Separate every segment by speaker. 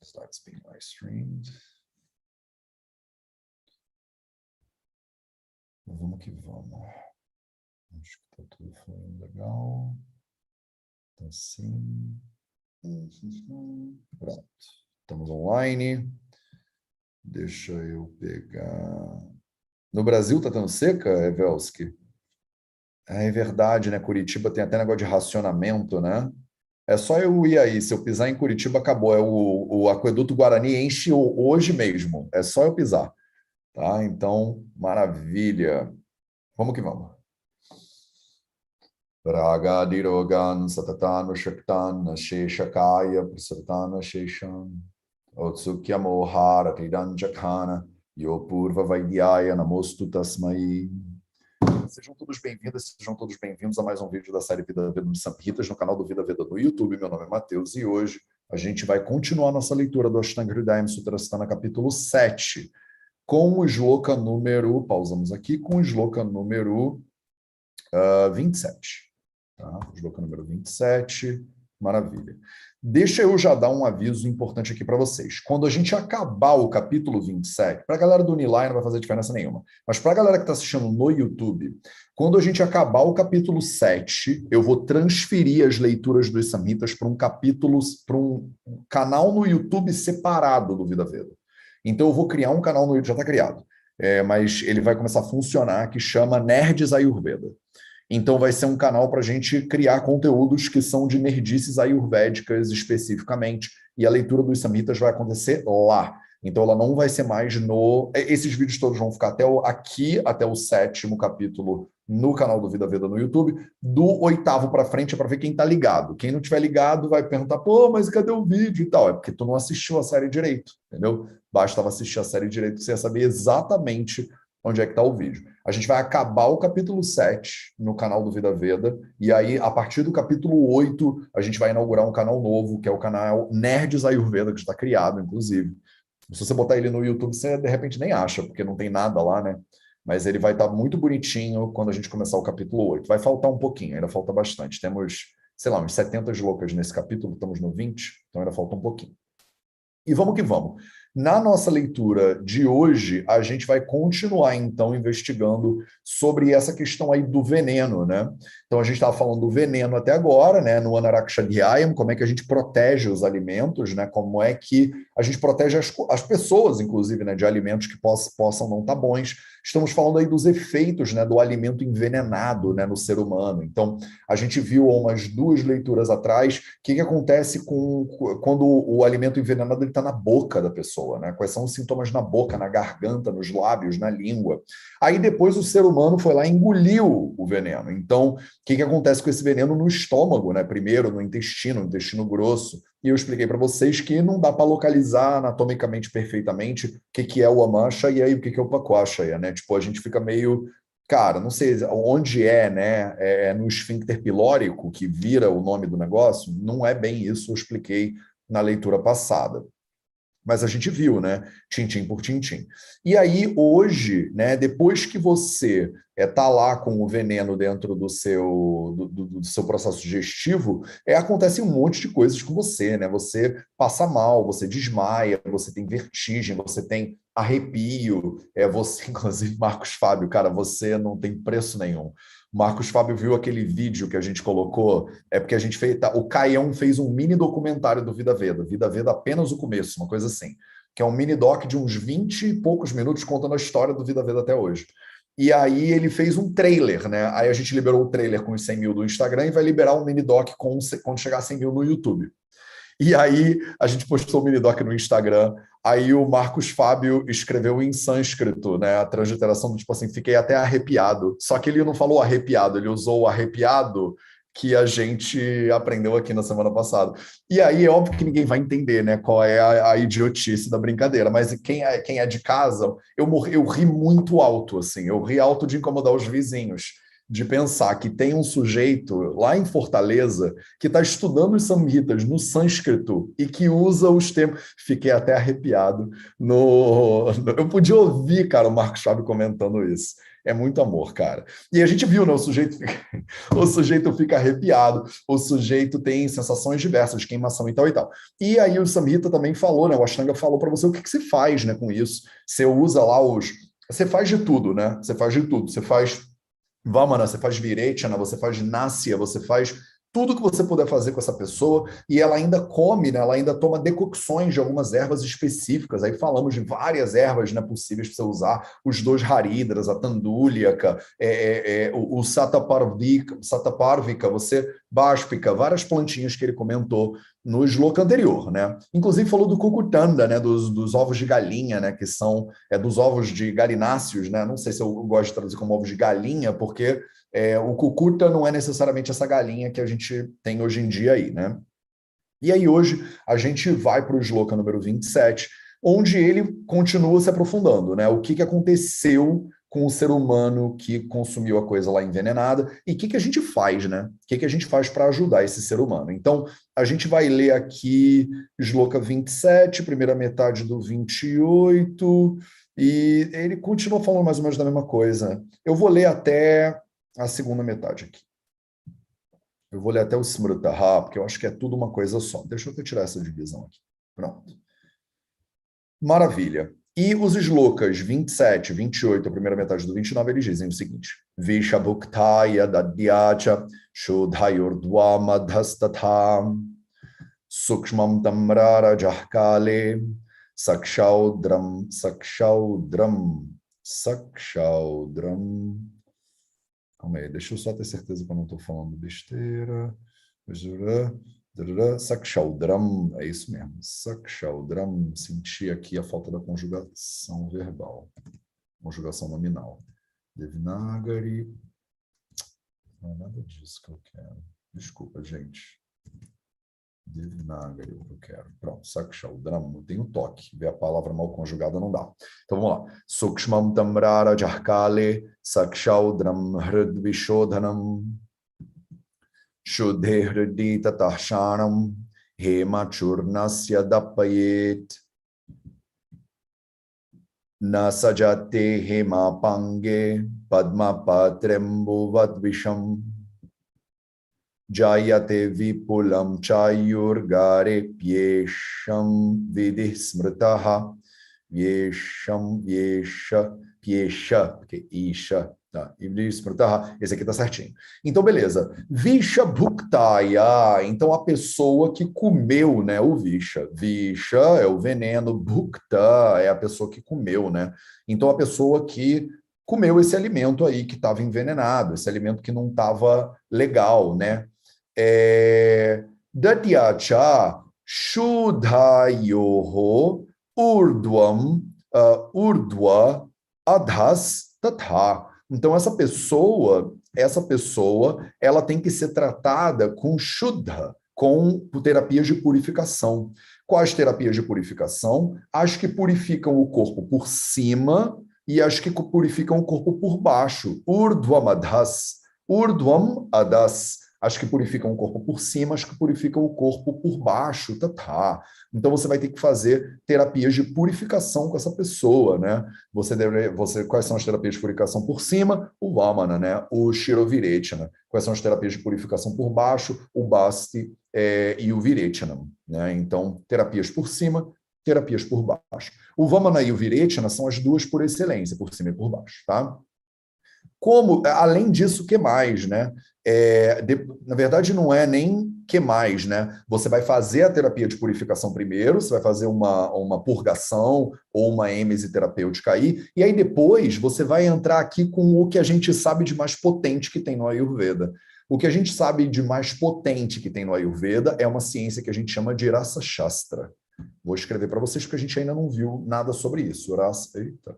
Speaker 1: Starts being live streamed. Vamos que vamos. Acho que tá tudo fluindo legal. Tá sim. Pronto. Estamos online. Deixa eu pegar. No Brasil tá tão seca, Evelski? É verdade, né? Curitiba tem até negócio de racionamento, né? É só eu ir aí. Se eu pisar em Curitiba, acabou. O Aqueduto Guarani enche hoje mesmo. É só eu pisar. Tá? Então, maravilha. Vamos que vamos. Raga Dirogan Satatana Shaktan Sheshakaya Prasatana Sheshan Otsukya Mohara Tidanjakana Yopurva Vaidyaya Namostu Tasmai. Sejam todos bem-vindas, sejam todos bem-vindos a mais um vídeo da série Vida Veda dos Samhitas no canal do Vida Veda no YouTube. Meu nome é Matheus e hoje a gente vai continuar nossa leitura do Ashtanga Hridayam Sutrasthana capítulo 7 com o shloka número, pausamos aqui, com o shloka número 27. Tá? O shloka número 27, maravilha. Deixa eu já dar um aviso importante aqui para vocês. Quando a gente acabar o capítulo 27, para a galera do Uniline não vai fazer diferença nenhuma, mas para a galera que está assistindo no YouTube, quando a gente acabar o capítulo 7, eu vou transferir as leituras dos Samhitas para um capítulo, para um canal no YouTube separado do Vida Veda. Então eu vou criar um canal no YouTube, já está criado, mas ele vai começar a funcionar, que chama Nerds Ayurveda. Então vai ser um canal para a gente criar conteúdos que são de nerdices ayurvédicas especificamente, e a leitura dos Samhitas vai acontecer lá. Então ela não vai ser mais no... Esses vídeos todos vão ficar até o 7º capítulo no canal do Vida Veda no YouTube. Do 8º para frente é para ver quem está ligado. Quem não tiver ligado vai perguntar, pô, mas cadê o vídeo e tal? É porque tu não assistiu a série direito, entendeu? Bastava assistir a série direito que você ia saber exatamente onde é que está o vídeo. A gente vai acabar o capítulo 7 no canal do Vida Veda, e aí, a partir do capítulo 8, a gente vai inaugurar um canal novo, que é o canal Nerds Ayurveda, que está criado, inclusive. Se você botar ele no YouTube, você de repente nem acha, porque não tem nada lá, né? Mas ele vai estar muito bonitinho quando a gente começar o capítulo 8. Vai faltar um pouquinho, ainda falta bastante. Temos, sei lá, uns 70 shlokas nesse capítulo, estamos no 20, então ainda falta um pouquinho. E vamos que vamos. Na nossa leitura de hoje, a gente vai continuar, então, investigando sobre essa questão aí do veneno, né? Então, a gente estava falando do veneno até agora, né? No Anarakshadhyayam, como é que a gente protege os alimentos, né? Como é que a gente protege as pessoas, inclusive, né? De alimentos que possam não estar bons. Estamos falando aí dos efeitos, né? Do alimento envenenado, né? No ser humano. Então, a gente viu há umas 2 leituras atrás o que acontece quando o alimento envenenado está na boca da pessoa, né? Quais são os sintomas na boca, na garganta, nos lábios, na língua. Aí depois o ser humano foi lá e engoliu o veneno. Então, o que acontece com esse veneno no estômago, né? Primeiro no intestino grosso. E eu expliquei para vocês que não dá para localizar anatomicamente perfeitamente o que é o amasha e aí o que é o paquashaya, né? Tipo, a gente fica meio... Cara, não sei onde né? É no esfíncter pilórico, que vira o nome do negócio? Não é bem isso, eu expliquei na leitura passada. Mas a gente viu, né? Tintim por tintim. E aí, hoje, né, depois que você está lá com o veneno dentro do seu processo digestivo, acontece um monte de coisas com você, né? Você passa mal, você desmaia, você tem vertigem, você tem arrepio, você, inclusive, Marcos Fábio, cara, você não tem preço nenhum. Marcos Fábio viu aquele vídeo que a gente colocou, porque a gente fez, o Caião fez um mini documentário do Vida Veda apenas o começo, uma coisa assim, que é um mini doc de uns 20 e poucos minutos contando a história do Vida Veda até hoje. E aí ele fez um trailer, né? Aí a gente liberou o trailer com os 100 mil do Instagram e vai liberar um mini doc quando chegar a 100 mil no YouTube. E aí a gente postou o mini-doc no Instagram, aí o Marcos Fábio escreveu em sânscrito, né, a transliteração do tipo assim, fiquei até arrepiado. Só que ele não falou arrepiado, ele usou o arrepiado que a gente aprendeu aqui na semana passada. E aí é óbvio que ninguém vai entender, né, qual é a idiotice da brincadeira, mas quem é de casa, eu ri muito alto, assim, eu ri alto de incomodar os vizinhos, de pensar que tem um sujeito lá em Fortaleza que está estudando os samhitas no sânscrito e que usa os termos... Fiquei até arrepiado. Eu podia ouvir, cara, o Marcos Fábio comentando isso. É muito amor, cara. E a gente viu, né? O sujeito fica arrepiado, o sujeito tem sensações diversas, queimação e tal e tal. E aí o Samhita também falou, né? O Ashtanga falou para você o que, que você faz, né, com isso. Você usa lá os. Você faz de tudo, né? Você faz de tudo. Você faz Vamana, você faz Virechana, você faz Nasya, você faz tudo que você puder fazer com essa pessoa, e ela ainda come, né? Ela ainda toma decocções de algumas ervas específicas. Aí falamos de várias ervas, né, possíveis para você usar, os dois haridras, a tandúliaca, o sataparvika, você báspica, várias plantinhas que ele comentou no sloka anterior, né? Inclusive falou do cucutanda, né, dos ovos de galinha, né, que são dos ovos de galináceos, né? Não sei se eu gosto de traduzir como ovos de galinha, porque o cucuta não é necessariamente essa galinha que a gente tem hoje em dia aí, né? E aí hoje a gente vai para o sloka número 27, onde ele continua se aprofundando, né? O que, que aconteceu com o ser humano que consumiu a coisa lá envenenada e o que, que a gente faz, né? O que, que a gente faz para ajudar esse ser humano? Então, a gente vai ler aqui sloka 27, primeira metade do 28, e ele continua falando mais ou menos da mesma coisa. Eu vou ler até a segunda metade aqui. Eu vou ler até o Smrutaha, porque eu acho que é tudo uma coisa só. Deixa eu até tirar essa divisão aqui. Pronto. Maravilha. E os slokas 27, 28, a primeira metade do 29, eles dizem o seguinte: Vishabhuktaya dadyacha shodhayurdva madhastatha sukshmam tamrara jahkale sakshaudram. Calma aí, deixa eu só ter certeza que eu não estou falando besteira. Sakshaudram, é isso mesmo. Sakshaudram, senti aqui a falta da conjugação verbal. Conjugação nominal. Devanagari. Não é nada disso que eu quero. Desculpa, gente. Devanagari, o que eu quero. Pronto, Sakshaudram, tem um toque. Ver a palavra mal conjugada não dá. Então vamos lá. Sukshmam tamrara jahkale Sakshaudram hridvishodhanam Shuddhe hridi tatahshanam Hema churnasya dapayet Nasajate hema pange Padma patrembu vadvisham Jayate vipulam chayurgare pyesham vidhi smritaha Vyesham, pyesha, porque isha, tá? Esse aqui tá certinho. Então, beleza. Visha bhuktaya, então a pessoa que comeu, né, o visha. Visha é o veneno, bhukta é a pessoa que comeu, né? Então, a pessoa que comeu esse alimento aí que estava envenenado, esse alimento que não estava legal, né? Dadyacha shudhayoho urdvam, urdva, adhas, tatha. Então, essa pessoa, ela tem que ser tratada com shuddha, com terapias de purificação. Quais terapias de purificação? As que purificam o corpo por cima e as que purificam o corpo por baixo. Urdvam adhas. Urdvam adhas. As que purificam o corpo por cima, as que purificam o corpo por baixo. Tatá. Então você vai ter que fazer terapias de purificação com essa pessoa, né? Quais são as terapias de purificação por cima? O Vamana, né? O Shirovirechana. Quais são as terapias de purificação por baixo? O Basti e o Virechana, né? Então, terapias por cima, terapias por baixo. O Vamana e o Virechana são as duas por excelência, por cima e por baixo, tá? Além disso, o que mais, né? Na verdade, não é nem que mais, né? Você vai fazer a terapia de purificação primeiro, você vai fazer uma purgação ou uma êmese terapêutica aí, e aí depois você vai entrar aqui com o que a gente sabe de mais potente que tem no Ayurveda. O que a gente sabe de mais potente que tem no Ayurveda é uma ciência que a gente chama de Rasa Shastra. Vou escrever para vocês porque a gente ainda não viu nada sobre isso. Eita,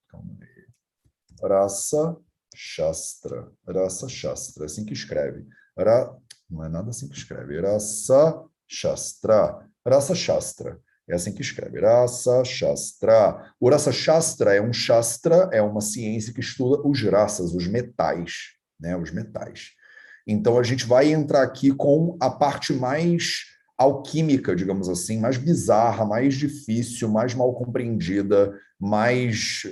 Speaker 1: calma aí. Rasa Shastra, assim que escreve. Não é nada assim que escreve. Rasa Shastra, é assim que escreve. Rasa Shastra. O Rasa Shastra é um Shastra, é uma ciência que estuda os rasas, os metais, né? Os metais. Então a gente vai entrar aqui com a parte mais alquímica, digamos assim, mais bizarra, mais difícil, mais mal compreendida, mais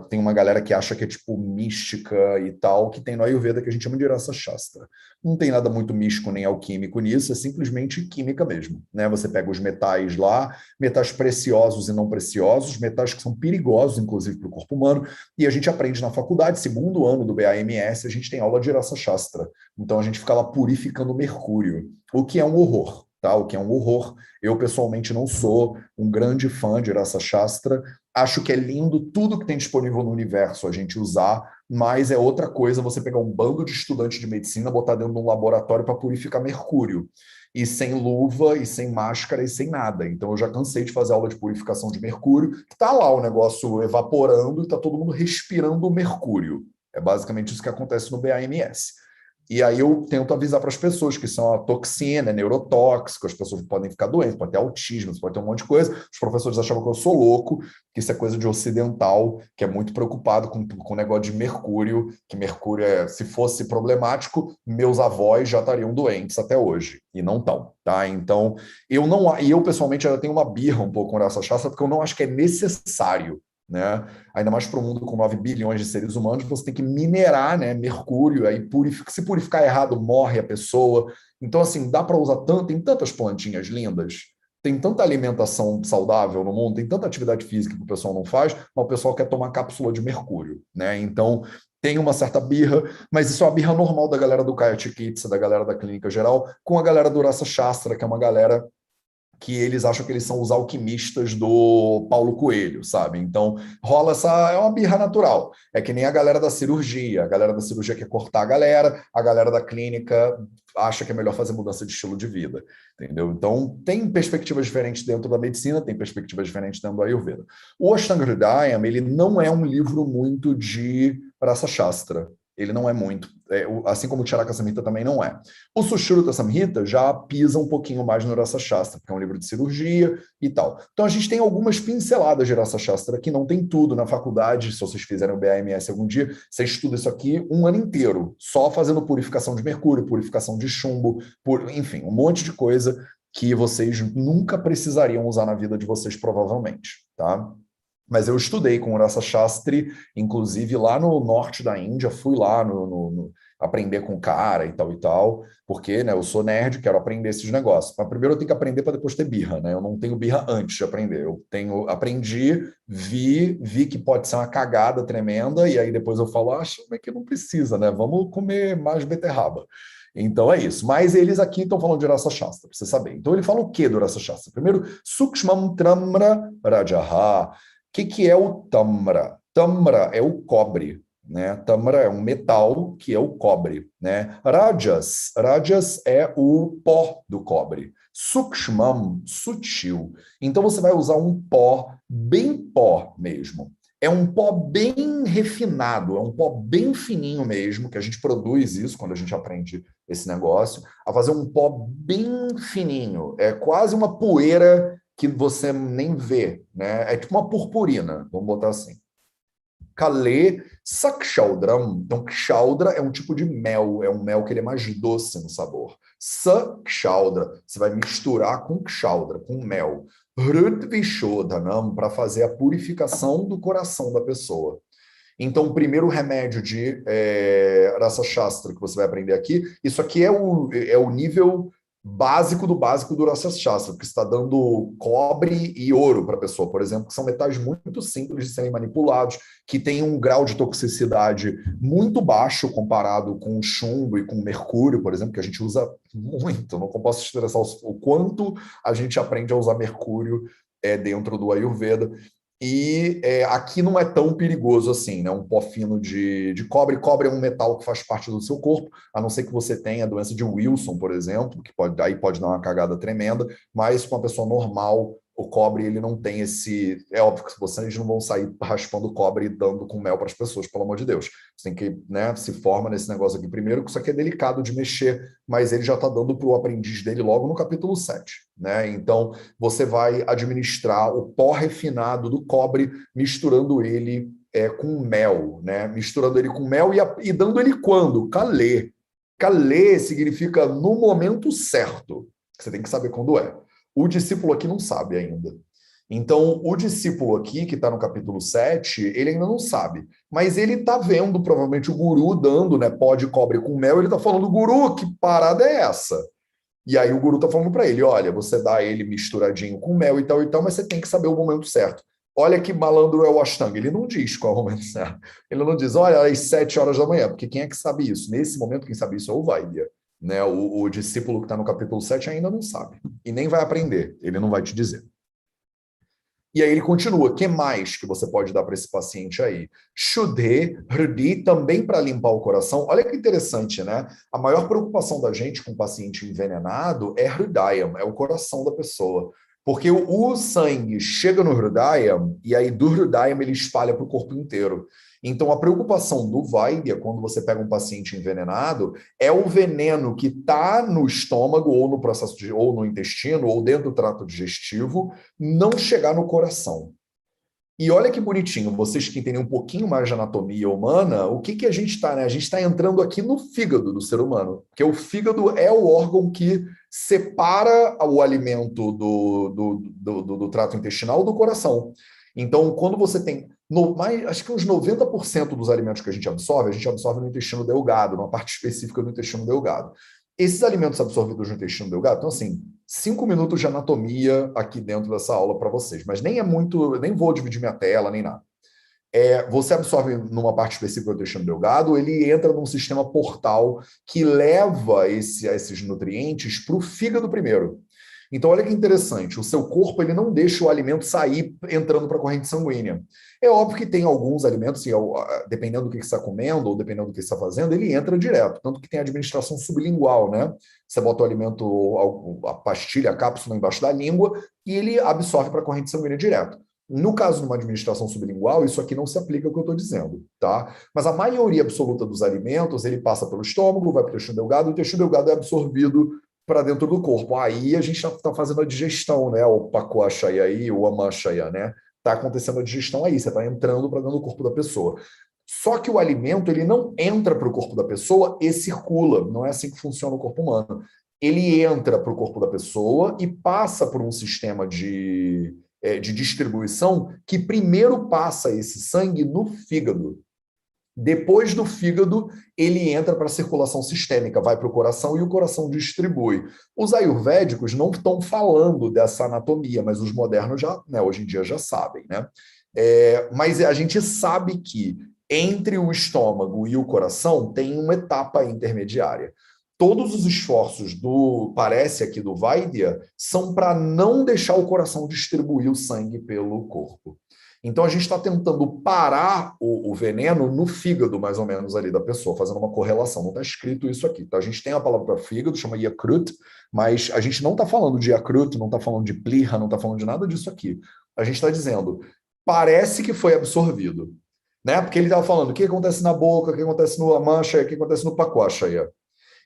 Speaker 1: tem uma galera que acha que é tipo mística e tal, que tem no Ayurveda que a gente chama de Rasa Shastra. Não tem nada muito místico nem alquímico nisso, é simplesmente química mesmo, né? Você pega os metais lá, metais preciosos e não preciosos, metais que são perigosos, inclusive, para o corpo humano, e a gente aprende na faculdade, segundo ano do BAMS, a gente tem aula de Rasa Shastra. Então a gente fica lá purificando mercúrio, o que é um horror. Tá? O que é um horror. Eu, pessoalmente, não sou um grande fã de Rasa Shastra. Acho que é lindo tudo que tem disponível no universo a gente usar, mas é outra coisa você pegar um bando de estudantes de medicina, botar dentro de um laboratório para purificar mercúrio. E sem luva, e sem máscara, e sem nada. Então eu já cansei de fazer aula de purificação de mercúrio, que está lá o negócio evaporando e está todo mundo respirando o mercúrio. É basicamente isso que acontece no BAMS. E aí eu tento avisar para as pessoas que são a toxina, é neurotóxico, as pessoas podem ficar doentes, pode ter autismo, pode ter um monte de coisa. Os professores achavam que eu sou louco, que isso é coisa de ocidental, que é muito preocupado com o negócio de mercúrio, que mercúrio se fosse problemático, meus avós já estariam doentes até hoje, e não estão, tá? Então, eu pessoalmente já tenho uma birra um pouco com essa chassa, porque eu não acho que é necessário, né? Ainda mais para um mundo com 9 bilhões de seres humanos, você tem que minerar, né, mercúrio, aí se purificar errado, morre a pessoa. Então, assim, dá para usar tanto, tem tantas plantinhas lindas, tem tanta alimentação saudável no mundo, tem tanta atividade física que o pessoal não faz, mas o pessoal quer tomar cápsula de mercúrio, né? Então, tem uma certa birra, mas isso é uma birra normal da galera do Kaya Chikitsa, da galera da clínica geral, com a galera do Rasa Shastra, que é uma galera que eles acham que eles são os alquimistas do Paulo Coelho, sabe? Então, rola é uma birra natural. É que nem a galera da cirurgia quer cortar a galera da clínica acha que é melhor fazer mudança de estilo de vida, entendeu? Então, tem perspectivas diferentes dentro da medicina, tem perspectivas diferentes dentro do Ayurveda. O Ashtanga Hridayam, ele não é um livro muito de Rasa Shastra, ele não é muito, assim como o Charaka Samhita também não é. O Sushruta Samhita já pisa um pouquinho mais no Rasa Shastra, porque é um livro de cirurgia e tal. Então a gente tem algumas pinceladas de Rasa Shastra que não tem tudo na faculdade. Se vocês fizerem o BAMS algum dia, você estuda isso aqui um ano inteiro, só fazendo purificação de mercúrio, purificação de chumbo, enfim, um monte de coisa que vocês nunca precisariam usar na vida de vocês, provavelmente, tá? Mas eu estudei com o Rasa Shastri, inclusive lá no norte da Índia, fui lá aprender com o cara e tal, porque, né, eu sou nerd, quero aprender esses negócios. Mas primeiro eu tenho que aprender para depois ter birra, né? Eu não tenho birra antes de aprender. Aprendi, vi que pode ser uma cagada tremenda, e aí depois eu falo, acho que não precisa, né? Vamos comer mais beterraba. Então é isso. Mas eles aqui estão falando de Rasa Shastra, para você saber. Então ele fala o que do Rasa Shastra? Primeiro, Sukshmam Tramra Rajaha. Que é o tamra? Tamra é o cobre, né? Tamra é um metal que é o cobre, né? Rajas é o pó do cobre. Sukshmam, sutil. Então você vai usar um bem pó mesmo. É um pó bem refinado, é um pó bem fininho mesmo, que a gente produz isso quando a gente aprende esse negócio, a fazer um pó bem fininho. É quase uma poeira que você nem vê, né? É tipo uma purpurina, vamos botar assim. Kale Sakshaudram. Então, Kshaudra é um tipo de mel, é um mel que ele é mais doce no sabor. Sakshaudra, você vai misturar com Kshaudra, com mel. Hrudvishodhanam, para fazer a purificação do coração da pessoa. Então, o primeiro remédio de Rasa Shastra que você vai aprender aqui, isso aqui é o nível básico do Rasa Shastra, porque está dando cobre e ouro para a pessoa, por exemplo, que são metais muito simples de serem manipulados, que têm um grau de toxicidade muito baixo comparado com o chumbo e com o mercúrio, por exemplo, que a gente usa muito. Não posso estressar o quanto a gente aprende a usar mercúrio dentro do Ayurveda. E aqui não é tão perigoso assim, né? Um pó fino de cobre. Cobre é um metal que faz parte do seu corpo, a não ser que você tenha a doença de Wilson, por exemplo, que aí pode dar uma cagada tremenda, mas com uma pessoa normal, o cobre ele não tem esse. É óbvio que vocês não vão sair raspando cobre e dando com mel para as pessoas, pelo amor de Deus. Você tem que, né, se forma nesse negócio aqui primeiro, que isso aqui é delicado de mexer, mas ele já está dando para o aprendiz dele logo no capítulo 7, né? Então, você vai administrar o pó refinado do cobre, misturando ele com mel, né? Misturando ele com mel e dando ele quando? Calê. Calê significa no momento certo. Você tem que saber quando é. O discípulo aqui não sabe ainda. Então, o discípulo aqui, que está no capítulo 7, ele ainda não sabe. Mas ele está vendo, provavelmente, o guru dando, né, pó de cobre com mel. Ele está falando, guru, que parada é essa? E aí o guru está falando para ele, olha, você dá ele misturadinho com mel e tal, mas você tem que saber o momento certo. Olha que malandro é o Ashtanga. Ele não diz qual é o momento certo. Ele não diz, olha, às 7 horas da manhã, porque quem é que sabe isso? Nesse momento, quem sabe isso é o Vaidya. Né? O discípulo que está no capítulo 7 ainda não sabe. E nem vai aprender. Ele não vai te dizer. E aí ele continua, o que mais que você pode dar para esse paciente aí? Shuddhe, Hrdi, também para limpar o coração. Olha que interessante, né? A maior preocupação da gente com o paciente envenenado é Hridayam, é o coração da pessoa. Porque o sangue chega no Hridayam e aí do Hridayam ele espalha para o corpo inteiro. Então a preocupação do Vaidya, quando você pega um paciente envenenado, é o veneno que está no estômago ou no processo ou no intestino ou dentro do trato digestivo não chegar no coração. E olha que bonitinho, vocês que entendem um pouquinho mais de anatomia humana, o que a gente está, né? A gente está entrando aqui no fígado do ser humano, porque o fígado é o órgão que separa o alimento do trato intestinal do coração. Então, quando você tem, acho que uns 90% dos alimentos que a gente absorve no intestino delgado, numa parte específica do intestino delgado. Esses alimentos absorvidos no intestino delgado, então assim, 5 minutos de anatomia aqui dentro dessa aula para vocês, mas nem é muito, nem vou dividir minha tela, nem nada. Você absorve numa parte específica do intestino delgado, ele entra num sistema portal que leva esses nutrientes para o fígado primeiro. Então, olha que interessante, o seu corpo ele não deixa o alimento sair entrando para a corrente sanguínea. É óbvio que tem alguns alimentos, assim, dependendo do que você está comendo ou dependendo do que você está fazendo, ele entra direto. Tanto que tem a administração sublingual, né? Você bota o alimento, a pastilha, a cápsula embaixo da língua e ele absorve para a corrente sanguínea direto. No caso de uma administração sublingual, isso aqui não se aplica ao que eu estou dizendo, tá? Mas a maioria absoluta dos alimentos, ele passa pelo estômago, vai para o intestino delgado, e o intestino delgado é absorvido para dentro do corpo. Aí a gente está fazendo a digestão, né? O pakoashaya aí, o amashaya, né? Está acontecendo a digestão aí, você está entrando para dentro do corpo da pessoa. Só que o alimento, ele não entra para o corpo da pessoa e circula. Não é assim que funciona o corpo humano. Ele entra para o corpo da pessoa e passa por um sistema de distribuição que primeiro passa esse sangue no fígado. Depois do fígado, ele entra para a circulação sistêmica, vai para o coração e o coração distribui. Os ayurvédicos não estão falando dessa anatomia, mas os modernos já, né, hoje em dia já sabem, né? Mas a gente sabe que entre o estômago e o coração tem uma etapa intermediária. Todos os esforços parece aqui do Vaidya, são para não deixar o coração distribuir o sangue pelo corpo. Então, a gente está tentando parar o veneno no fígado, mais ou menos, ali da pessoa, fazendo uma correlação. Não está escrito isso aqui. Tá? A gente tem a palavra para fígado, chama Yakrut, mas a gente não está falando de Yakrut, não está falando de Pliha, não está falando de nada disso aqui. A gente está dizendo, parece que foi absorvido. Né? Porque ele estava falando o que acontece na boca, o que acontece no Amashaya, o que acontece no Pakwashaya.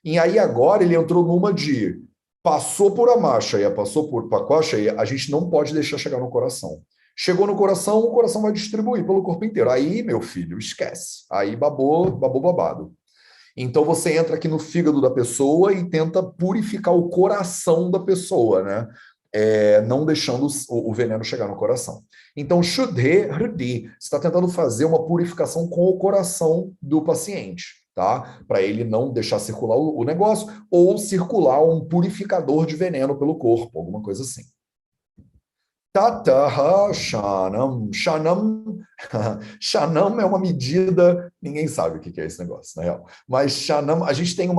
Speaker 1: E aí agora ele entrou numa de passou por Amashaya, passou por Pakwashaya, a gente não pode deixar chegar no coração. Chegou no coração, o coração vai distribuir pelo corpo inteiro. Aí, meu filho, esquece. Aí babou babado. Então você entra aqui no fígado da pessoa e tenta purificar o coração da pessoa, né? Não deixando o veneno chegar no coração. Então, Shuddhe Hrdi, você está tentando fazer uma purificação com o coração do paciente, tá? Para ele não deixar circular o negócio ou circular um purificador de veneno pelo corpo, alguma coisa assim. Tataha Shanam. Shanam é uma medida, ninguém sabe o que é esse negócio, na real. Mas Shanam, a gente tem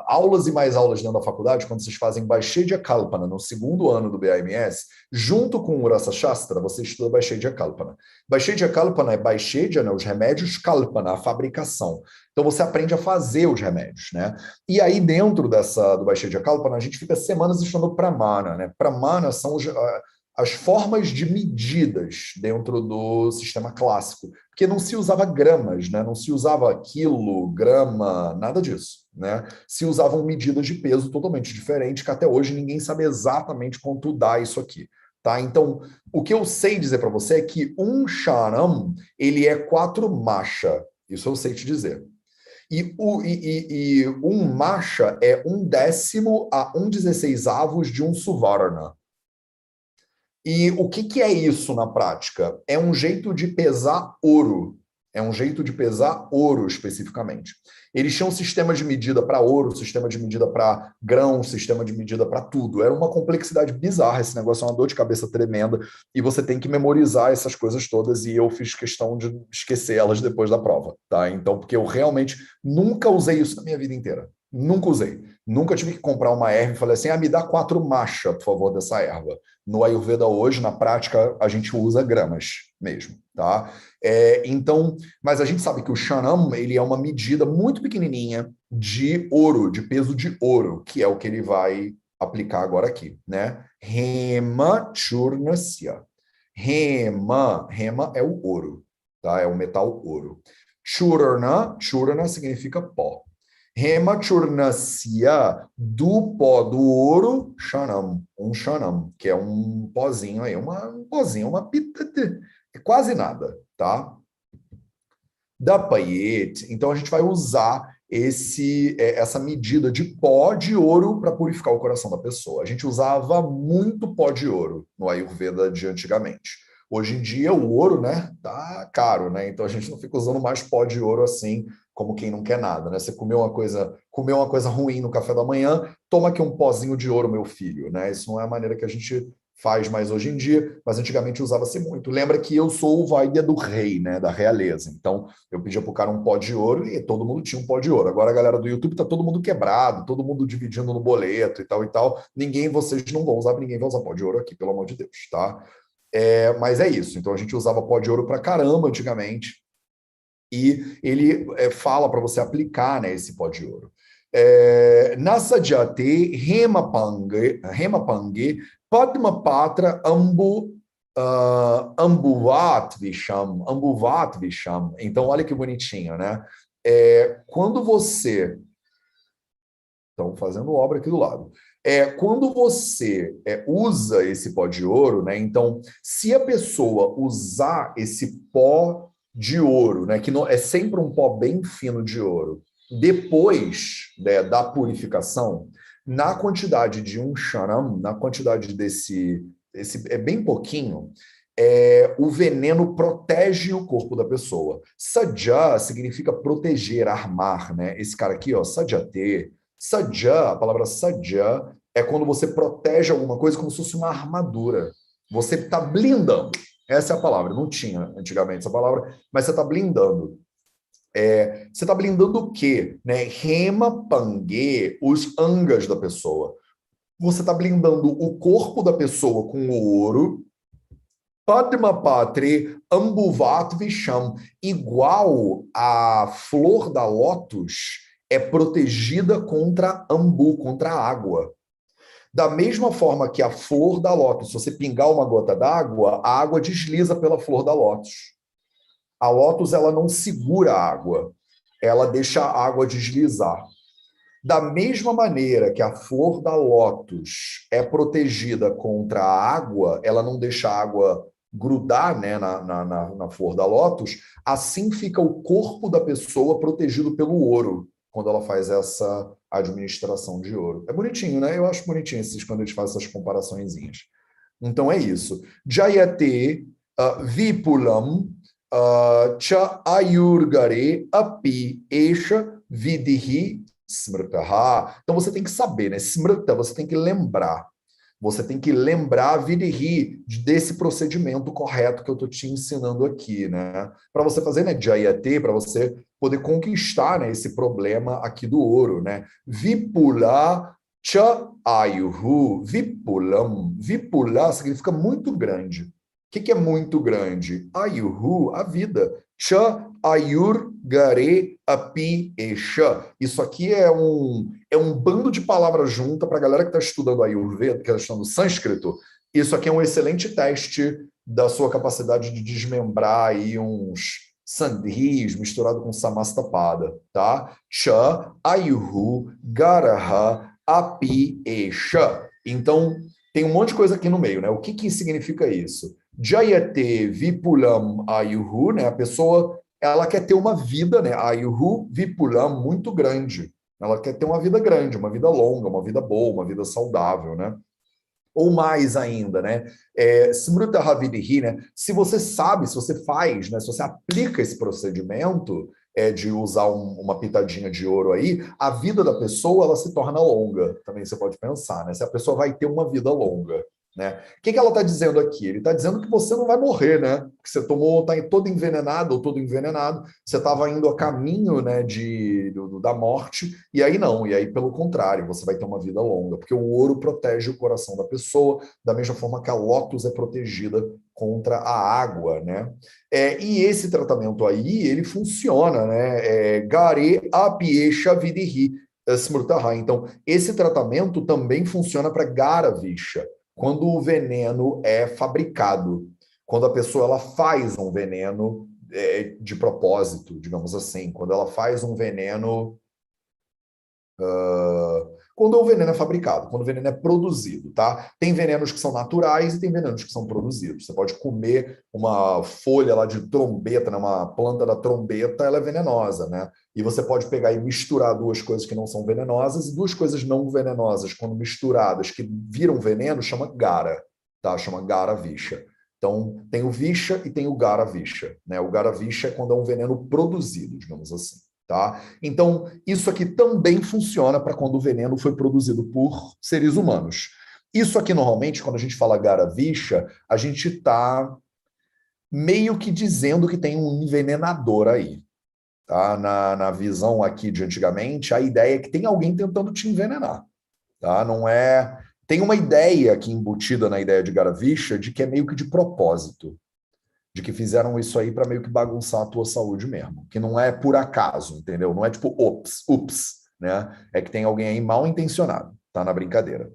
Speaker 1: aulas e mais aulas dentro da faculdade, quando vocês fazem Vaishedhya Kalpana, no segundo ano do BAMS, junto com o Rasa Shastra, você estuda Vaishedhya Kalpana. Vaishedhya Kalpana é Vaishedhya, né, os remédios, Kalpana, a fabricação. Então você aprende a fazer os remédios, né? E aí dentro do Vaishedhya Kalpana, a gente fica semanas estudando Pramana, né? Pramana são as formas de medidas dentro do sistema clássico, porque não se usava gramas, né? Não se usava quilo, grama, nada disso, né? Se usavam medidas de peso totalmente diferentes, que até hoje ninguém sabe exatamente quanto dá isso aqui. Tá? Então, o que eu sei dizer para você é que um charam, ele é 4 masha, isso eu sei te dizer. E um masha é 1/10 a 1/16 de um suvarna. E o que é isso na prática? É um jeito de pesar ouro. É um jeito de pesar ouro especificamente. Eles tinham um sistema de medida para ouro, sistema de medida para grão, sistema de medida para tudo. Era uma complexidade bizarra. Esse negócio é uma dor de cabeça tremenda e você tem que memorizar essas coisas todas. E eu fiz questão de esquecer elas depois da prova, tá? Então, porque eu realmente nunca usei isso na minha vida inteira. Nunca usei. Nunca tive que comprar uma erva e falei assim: me dá 4 machas, por favor, dessa erva. No Ayurveda hoje, na prática, a gente usa gramas mesmo, tá? Então, mas a gente sabe que o Shanam, ele é uma medida muito pequenininha de ouro, de peso de ouro, que é o que ele vai aplicar agora aqui, né? Hema Churnasya. Rema é o ouro, tá? É o metal ouro. Churna significa pó. Hemachurnasya, do pó do ouro, um Shanam, que é um pozinho aí, um pozinho, uma pita, quase nada, tá? Da Payet, então a gente vai usar essa medida de pó de ouro para purificar o coração da pessoa. A gente usava muito pó de ouro no Ayurveda de antigamente. Hoje em dia o ouro, né, tá caro, né? Então a gente não fica usando mais pó de ouro assim, como quem não quer nada, né? Você comeu uma coisa ruim no café da manhã, toma aqui um pozinho de ouro, meu filho, né? Isso não é a maneira que a gente faz mais hoje em dia, mas antigamente usava-se muito. Lembra que eu sou o Vaidya do rei, né, da realeza. Então, eu pedia pro cara um pó de ouro e todo mundo tinha um pó de ouro. Agora a galera do YouTube tá todo mundo quebrado, todo mundo dividindo no boleto e tal e tal. Vocês não vão usar, ninguém vai usar pó de ouro aqui, pelo amor de Deus, tá? Mas é isso. Então a gente usava pó de ouro pra caramba antigamente. E ele fala para você aplicar, né, esse pó de ouro. Nasajate Hemapange Padmapatra Ambuvat Visham. Então, olha que bonitinho, né? Quando você... Estão fazendo obra aqui do lado. Quando você usa esse pó de ouro, né? Então, se a pessoa usar esse pó de ouro, né? Que não, é sempre um pó bem fino de ouro, depois, né, da purificação, na quantidade de um charam, na quantidade esse é bem pouquinho, o veneno protege o corpo da pessoa. Saja significa proteger, armar, né? Esse cara aqui, ó, sajate. Saja, a palavra saja é quando você protege alguma coisa como se fosse uma armadura. Você está blindando. Essa é a palavra. Não tinha antigamente essa palavra, mas você está blindando. Você está blindando o quê? Né? Rema, pangue, os angas da pessoa. Você está blindando o corpo da pessoa com o ouro. Padmapatre ambuvat visham, igual a flor da lótus é protegida contra ambu, contra a água. Da mesma forma que a flor da lótus, se você pingar uma gota d'água, a água desliza pela flor da lótus. A lótus, ela não segura a água, ela deixa a água deslizar. Da mesma maneira que a flor da lótus é protegida contra a água, ela não deixa a água grudar, né, na flor da lótus, assim fica o corpo da pessoa protegido pelo ouro, quando ela faz essa administração de ouro. É bonitinho, né? Eu acho bonitinho quando eles fazem essas comparaçõezinhas. Então é isso. Jayate vipulam cha ayurgare api esha vidhi smrtaha. Então você tem que saber, né? Smrta, você tem que lembrar. Você tem que lembrar a vidhi desse procedimento correto que eu estou te ensinando aqui, né? Para você fazer, né, Jayate, para você poder conquistar, né, esse problema aqui do ouro, né? Vipula cha ayuhu, vipulam. Vipula significa muito grande. O que é muito grande? Ayuhu, a vida. Cha ayur gare api esha. Isso aqui é um bando de palavras juntas para a galera que está estudando Ayurveda, que está estudando sânscrito. Isso aqui é um excelente teste da sua capacidade de desmembrar aí uns sandhis misturado com samastapada, tá? Cha ayuhu garaha api esha. Então, tem um monte de coisa aqui no meio, né? O que significa isso? Jayate vipulam ayuhu, né? A pessoa ela quer ter uma vida, né? Ayuhu Vipulam, muito grande. Ela quer ter uma vida grande, uma vida longa, uma vida boa, uma vida saudável, né? Ou mais ainda, né? Smruta Havidihi, né? Se você sabe, se você faz, né? Se você aplica esse procedimento de usar uma pitadinha de ouro aí, a vida da pessoa ela se torna longa. Também você pode pensar, né? Se a pessoa vai ter uma vida longa. Né? O que ela está dizendo aqui? Ele está dizendo que você não vai morrer, né? Que você tomou, está todo envenenado ou todo envenenado, você estava indo a caminho, né, da morte, e aí não, e aí pelo contrário, você vai ter uma vida longa, porque o ouro protege o coração da pessoa, da mesma forma que a lótus é protegida contra a água, né? E esse tratamento aí, ele funciona, né? Gare apiesha vidihi smrtaha. Então, esse tratamento também funciona para Garavisha quando o veneno é fabricado, quando a pessoa ela faz um veneno de propósito, digamos assim, quando ela faz um veneno quando o veneno é fabricado, quando o veneno é produzido, tá? Tem venenos que são naturais e tem venenos que são produzidos. Você pode comer uma folha lá de trombeta, né? Uma planta da trombeta, ela é venenosa, né? E você pode pegar e misturar duas coisas que não são venenosas e duas coisas não venenosas, quando misturadas, que viram veneno, chama gara, tá? Chama gara vixa. Então, tem o vixa e tem o gara vixa, né? O gara vixa é quando é um veneno produzido, digamos assim. Tá? Então, isso aqui também funciona para quando o veneno foi produzido por seres humanos. Isso aqui, normalmente, quando a gente fala Garavisha, a gente está meio que dizendo que tem um envenenador aí. Tá? Na visão aqui de antigamente, a ideia é que tem alguém tentando te envenenar. Tá? Não é. Tem uma ideia aqui embutida na ideia de Garavisha de que é meio que de propósito, de que fizeram isso aí para meio que bagunçar a tua saúde mesmo, que não é por acaso, entendeu? Não é tipo, ups, né? É que tem alguém aí mal intencionado, tá na brincadeira.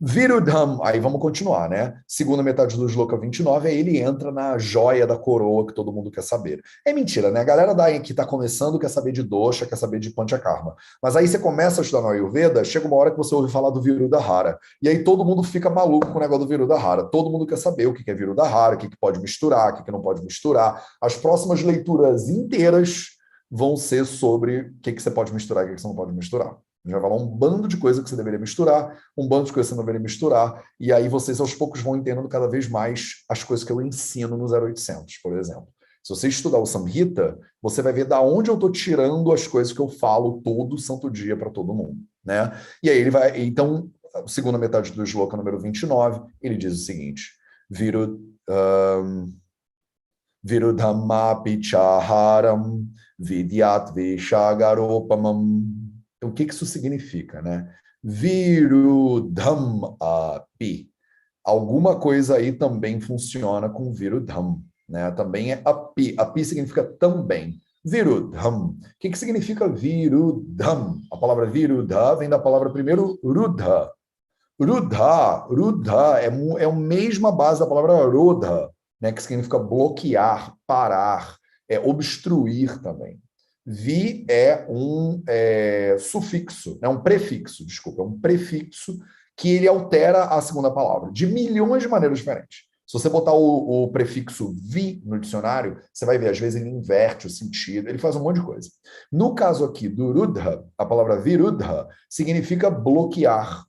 Speaker 1: Virudham, aí vamos continuar, né? Segunda metade do Shloka 29, aí ele entra na joia da coroa que todo mundo quer saber. É mentira, né? A galera daí que tá começando quer saber de dosha, quer saber de panchakarma. Mas aí você começa a estudar no Ayurveda, chega uma hora que você ouve falar do Virudhara. E aí todo mundo fica maluco com o negócio do Virudhara. Todo mundo quer saber o que é Virudhara, o que pode misturar, o que não pode misturar. As próximas leituras inteiras vão ser sobre o que você pode misturar e o que você não pode misturar. Já vai falar um bando de coisas que você deveria misturar, um bando de coisas que você não deveria misturar, e aí vocês aos poucos vão entendendo cada vez mais as coisas que eu ensino no 0800, por exemplo. Se você estudar o Samhita, você vai ver da onde eu estou tirando as coisas que eu falo todo santo dia para todo mundo, né? E aí ele vai, então, a segunda metade do Shloka número 29, ele diz o seguinte: Virudhamma pichaharam vidyat veshagaropamam. Então, o que isso significa, né? Virudham api. Alguma coisa aí também funciona com virudham, né? Também é api. Api significa também. Virudham. O que significa virudham? A palavra virudha vem da palavra primeiro rudha. Rudha é a mesma base da palavra rodha, né? Que significa bloquear, parar, obstruir também. Vi é um sufixo, é um prefixo, desculpa, é um prefixo que ele altera a segunda palavra de milhões de maneiras diferentes. Se você botar o prefixo vi no dicionário, você vai ver, às vezes ele inverte o sentido, ele faz um monte de coisa. No caso aqui do rudha, a palavra virudha significa bloquear,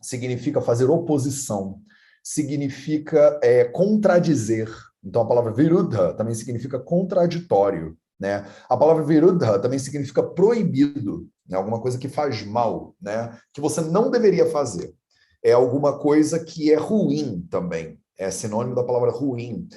Speaker 1: significa fazer oposição, significa contradizer. Então a palavra virudha também significa contraditório. Né? A palavra virudha também significa proibido, né? Alguma coisa que faz mal, né? Que você não deveria fazer. É alguma coisa que é ruim também. É sinônimo da palavra ruim.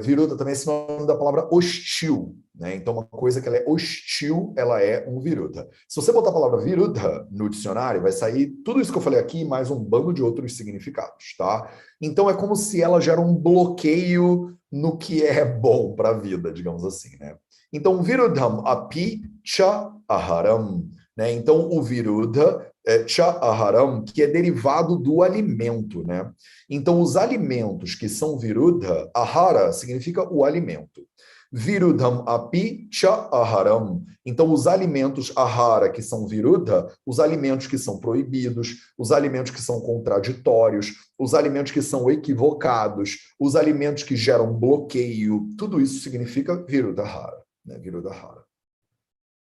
Speaker 1: Viruddha também é sinônimo da palavra hostil. Né? Então, uma coisa que ela é hostil, ela é um viruddha. Se você botar a palavra viruddha no dicionário, vai sair tudo isso que eu falei aqui, mais um bando de outros significados. Tá? Então, é como se ela gera um bloqueio no que é bom para a vida, digamos assim. Né? Então, viruddham api cha aharam. Né? Então, o viruddha cha aharam, que é derivado do alimento, né? Então, os alimentos que são viruddha, ahara significa o alimento. Virudham api cha aharam. Então, os alimentos ahara, que são virudha, os alimentos que são proibidos, os alimentos que são contraditórios, os alimentos que são equivocados, os alimentos que geram bloqueio, tudo isso significa virudhahara, né? Virudhahara.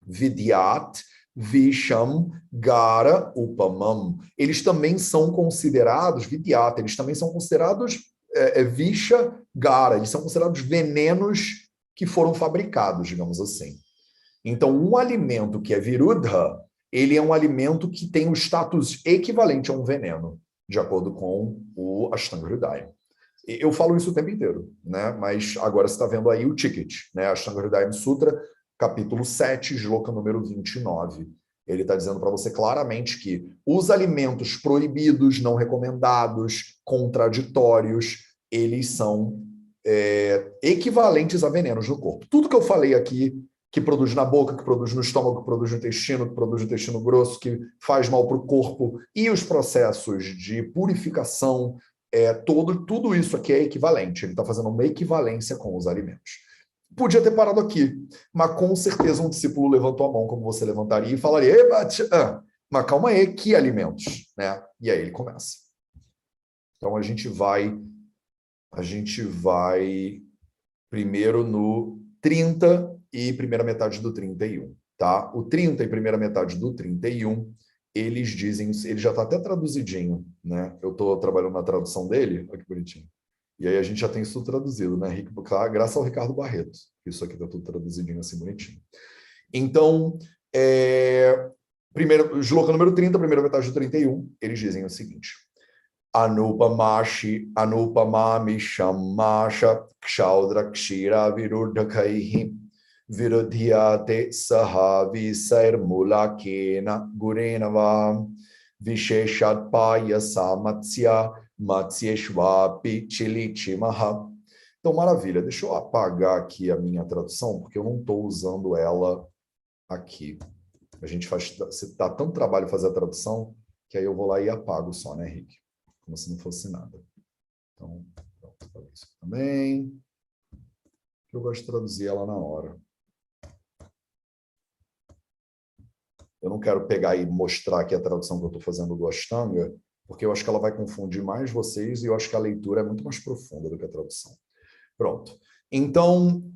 Speaker 1: Vidyat, Visham, Gara, Upamam. Eles também são considerados, Vidyat, eles também são considerados Visha, Gara, eles são considerados venenos que foram fabricados, digamos assim. Então, um alimento que é Virudha, ele é um alimento que tem um status equivalente a um veneno, de acordo com o Ashtanga Hridaya. Eu falo isso o tempo inteiro, né? Mas agora você está vendo aí o ticket, né? Ashtanga Hridaya Sutra, capítulo 7, shloka número 29. Ele está dizendo para você claramente que os alimentos proibidos, não recomendados, contraditórios, eles são equivalentes a venenos no corpo. Tudo que eu falei aqui, que produz na boca, que produz no estômago, que produz no intestino, que produz no intestino grosso, que faz mal para o corpo, e os processos de purificação, tudo isso aqui é equivalente. Ele está fazendo uma equivalência com os alimentos. Podia ter parado aqui, mas com certeza um discípulo levantou a mão, como você levantaria, e falaria, mas calma aí, que alimentos? Né? E aí ele começa. Então a gente vai primeiro no 30 e primeira metade do 31, tá? O 30 e primeira metade do 31, eles dizem, ele já está até traduzidinho, né? Eu estou trabalhando na tradução dele, olha que bonitinho. E aí a gente já tem isso traduzido, né? Graças ao Ricardo Barreto. Isso aqui está tudo traduzidinho assim, bonitinho. Então, shloka número 30, primeira metade do 31, eles dizem o seguinte. Anupamashi, anupamami shammasha, kshaudra kshira virudhakaihi, virudhyate saha visair mulakena gurenava, visheshat payasa matsya, Matsyeshvapi Chilichimaha. Então, maravilha. Deixa eu apagar aqui a minha tradução, porque eu não estou usando ela aqui. A gente dá tanto trabalho fazer a tradução, que aí eu vou lá e apago só, né, Rick? Como se não fosse nada. Então, pronto, isso também. Eu gosto de traduzir ela na hora. Eu não quero pegar e mostrar aqui a tradução que eu estou fazendo do Ashtanga, porque eu acho que ela vai confundir mais vocês e eu acho que a leitura é muito mais profunda do que a tradução. Pronto. Então,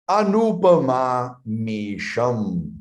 Speaker 1: Anupama Misham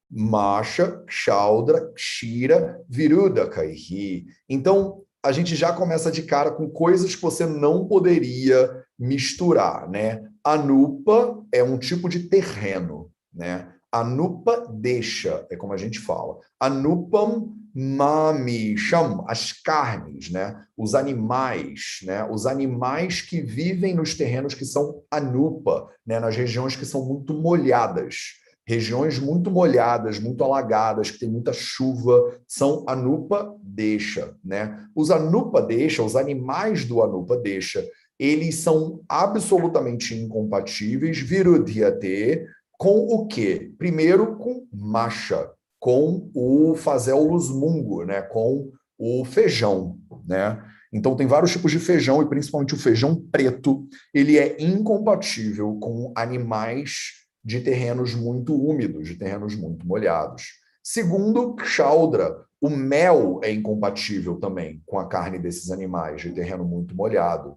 Speaker 1: Masha Kshaudra Kshira Virudhakaihi. Então, a gente já começa de cara com coisas que você não poderia misturar, né? Anupa é um tipo de terreno, né? Anupa deixa, é como a gente fala. Anupam Mamisham, as carnes, né? Os animais, né? Os animais que vivem nos terrenos que são anupa, né? Nas regiões que são muito molhadas. Regiões muito molhadas, muito alagadas, que tem muita chuva, são anupa deixa, né? Os anupa deixa, os animais do anupa deixa, eles são absolutamente incompatíveis, virudhyate, com o quê? Primeiro, com masha, com o fazelus mungo, né? Com o feijão, né? Então tem vários tipos de feijão e principalmente o feijão preto, ele é incompatível com animais de terrenos muito úmidos, de terrenos muito molhados. Segundo, kshaudra, o mel é incompatível também com a carne desses animais de terreno muito molhado.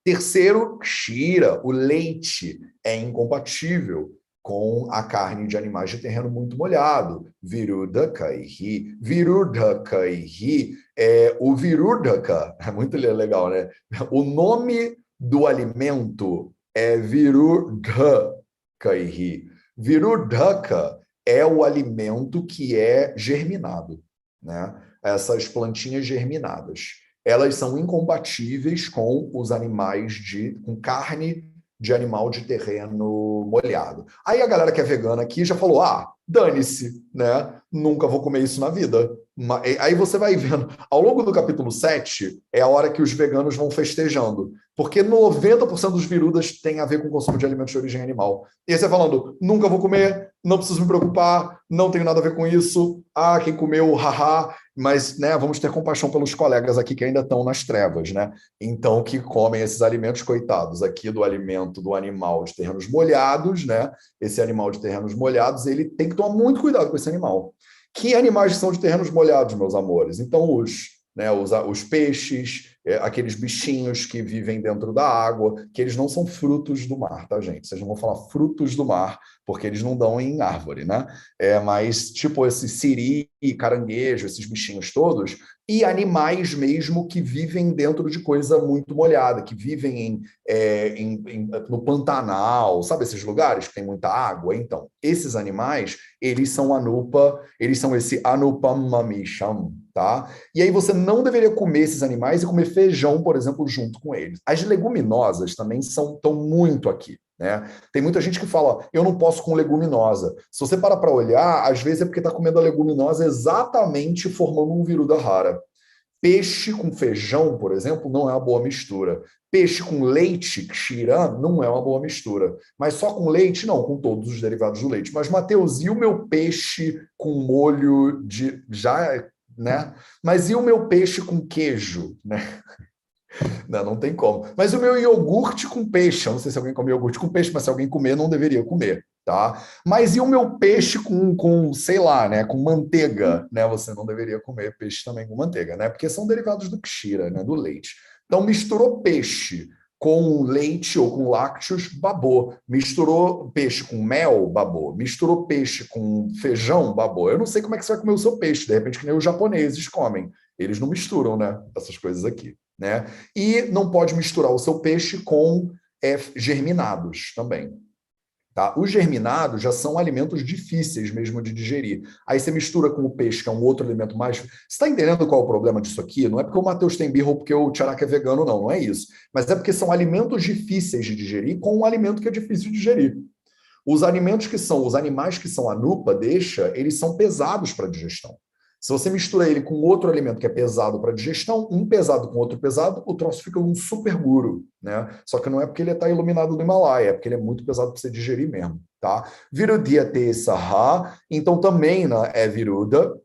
Speaker 1: Terceiro, kshira, o leite é incompatível com a carne de animais de terreno muito molhado. Virudhakaihi. Virudhakaihi, o virudhaka, é muito legal, né? O nome do alimento é virudhakaihi. Virudhaka é o alimento que é germinado, né? Essas plantinhas germinadas. Elas são incompatíveis com os animais com carne de animal de terreno molhado. Aí a galera que é vegana aqui já falou, dane-se, né? Nunca vou comer isso na vida. Aí você vai vendo, ao longo do capítulo 7, é a hora que os veganos vão festejando, porque 90% dos virudas tem a ver com o consumo de alimentos de origem animal. E aí você falando, nunca vou comer, não preciso me preocupar, não tenho nada a ver com isso, quem comeu, haha, Mas, né, vamos ter compaixão pelos colegas aqui que ainda estão nas trevas, né? Então, que comem esses alimentos, coitados, aqui do alimento do animal de terrenos molhados, né? Esse animal de terrenos molhados, ele tem que tomar muito cuidado com esse animal. Que animais são de terrenos molhados, meus amores? Então, os peixes, aqueles bichinhos que vivem dentro da água, que eles não são frutos do mar, tá, gente? Vocês não vão falar frutos do mar, porque eles não dão em árvore, né? Mas tipo esse siri, caranguejo, esses bichinhos todos, e animais mesmo que vivem dentro de coisa muito molhada, que vivem no Pantanal, sabe esses lugares que tem muita água? Então, esses animais, eles são anupa, eles são esse anupamamisham, tá? E aí você não deveria comer esses animais e comer feijão, por exemplo, junto com eles. As leguminosas também estão muito aqui. Né? Tem muita gente que fala, eu não posso com leguminosa. Se você parar para olhar, às vezes é porque está comendo a leguminosa exatamente formando um viruda rara. Peixe com feijão, por exemplo, não é uma boa mistura. Peixe com leite, kshiran, não é uma boa mistura. Mas só com leite, não, com todos os derivados do leite. Mas, Matheus, e o meu peixe com molho de... já, né? Mas e o meu peixe com queijo, né? Não tem como. Mas o meu iogurte com peixe, eu não sei se alguém come iogurte com peixe, mas se alguém comer, não deveria comer, tá? Mas e o meu peixe sei lá, né, com manteiga, né? Você não deveria comer peixe também com manteiga, né? Porque são derivados do kshira, né, do leite. Então misturou peixe com leite ou com lácteos, babou. Misturou peixe com mel, babou. Misturou peixe com feijão, babou. Eu não sei como é que você vai comer o seu peixe, de repente que nem os japoneses comem. Eles não misturam, né, essas coisas aqui. Né? E não pode misturar o seu peixe com germinados também. Tá? Os germinados já são alimentos difíceis mesmo de digerir. Aí você mistura com o peixe, que é um outro alimento mais. Você está entendendo qual é o problema disso aqui? Não é porque o Matheus tem birra ou porque o Tcharaka é vegano, não. Não é isso. Mas é porque são alimentos difíceis de digerir com um alimento que é difícil de digerir. Os alimentos que são, os animais que são anupa, eles são pesados para digestão. Se você mistura ele com outro alimento que é pesado para digestão, um pesado com outro pesado, o troço fica um super guro, né? Só que não é porque ele está iluminado no Himalaia, é porque ele é muito pesado para você digerir mesmo, tá? Virudia te saha, então também né, é viruda.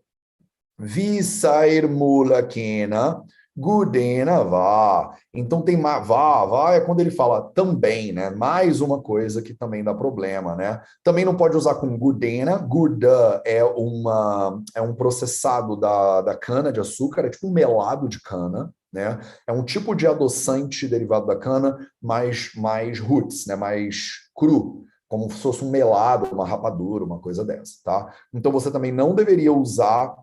Speaker 1: Visair mula kena, gudena vá. Então tem vá é quando ele fala também, né? Mais uma coisa que também dá problema, né? Também não pode usar com gudena. Guda é um processado da cana de açúcar, é tipo um melado de cana, né? É um tipo de adoçante derivado da cana, mais roots, né? Mais cru, como se fosse um melado, uma rapadura, uma coisa dessa, tá? Então você também não deveria usar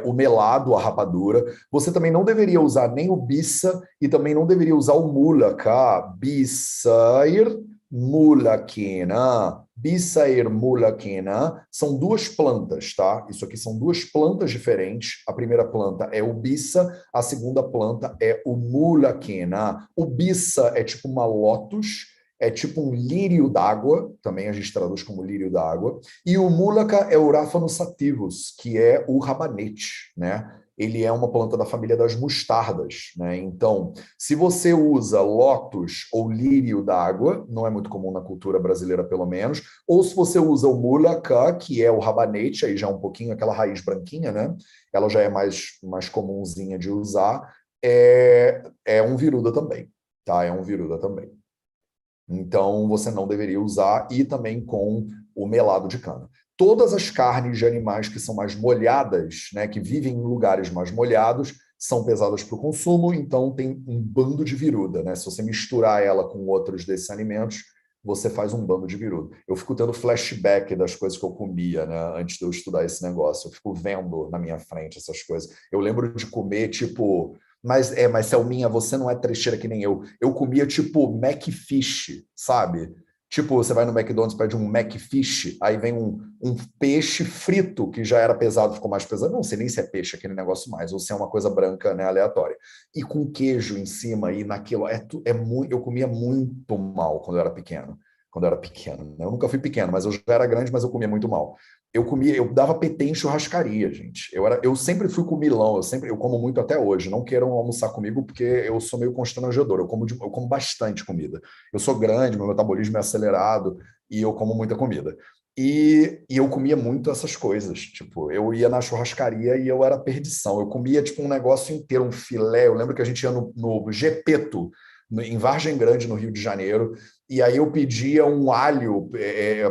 Speaker 1: o melado, a rapadura. Você também não deveria usar nem o bisa e também não deveria usar o mulaka. Bisair mulakena. Bisair mulakena são duas plantas, tá? Isso aqui são duas plantas diferentes. A primeira planta é o bisa, a segunda planta é o mulakena. O bisa é tipo uma lótus, é tipo um lírio d'água, também a gente traduz como lírio d'água, e o múlaca é o Ráfano sativus, que é o rabanete, né? Ele é uma planta da família das mostardas, né? Então, se você usa lótus ou lírio d'água, não é muito comum na cultura brasileira, pelo menos, ou se você usa o múlaca, que é o rabanete, aí já é um pouquinho aquela raiz branquinha, né? Ela já é mais comumzinha de usar, é um viruda também, tá? É um viruda também. Então, você não deveria usar, e também com o melado de cana. Todas as carnes de animais que são mais molhadas, né, que vivem em lugares mais molhados, são pesadas para o consumo, então tem um bando de viruda. Né? Se você misturar ela com outros desses alimentos, você faz um bando de viruda. Eu fico tendo flashback das coisas que eu comia, né, antes de eu estudar esse negócio. Eu fico vendo na minha frente essas coisas. Eu lembro de comer, tipo, mas Selminha, você não é trecheira que nem eu. Eu comia tipo Macfish, sabe? Tipo, você vai no McDonald's, pede um Macfish, aí vem um peixe frito, que já era pesado, ficou mais pesado. Não sei nem se é peixe aquele negócio mais, ou se é uma coisa branca, né, aleatória. E com queijo em cima, e naquilo. Muito, eu comia muito mal quando eu era pequeno. Quando eu era pequeno. Né? Eu nunca fui pequeno, mas eu já era grande, mas eu comia muito mal. Eu dava PT em churrascaria, gente. Eu sempre fui comilão, eu como muito até hoje. Não queiram almoçar comigo porque eu sou meio constrangedor. Eu como bastante comida. Eu sou grande, meu metabolismo é acelerado e eu como muita comida. E eu comia muito essas coisas. Tipo, eu ia na churrascaria e eu era perdição. Eu comia, tipo, um negócio inteiro, um filé. Eu lembro que a gente ia no Gepeto, em Vargem Grande, no Rio de Janeiro, e aí eu pedia um alho,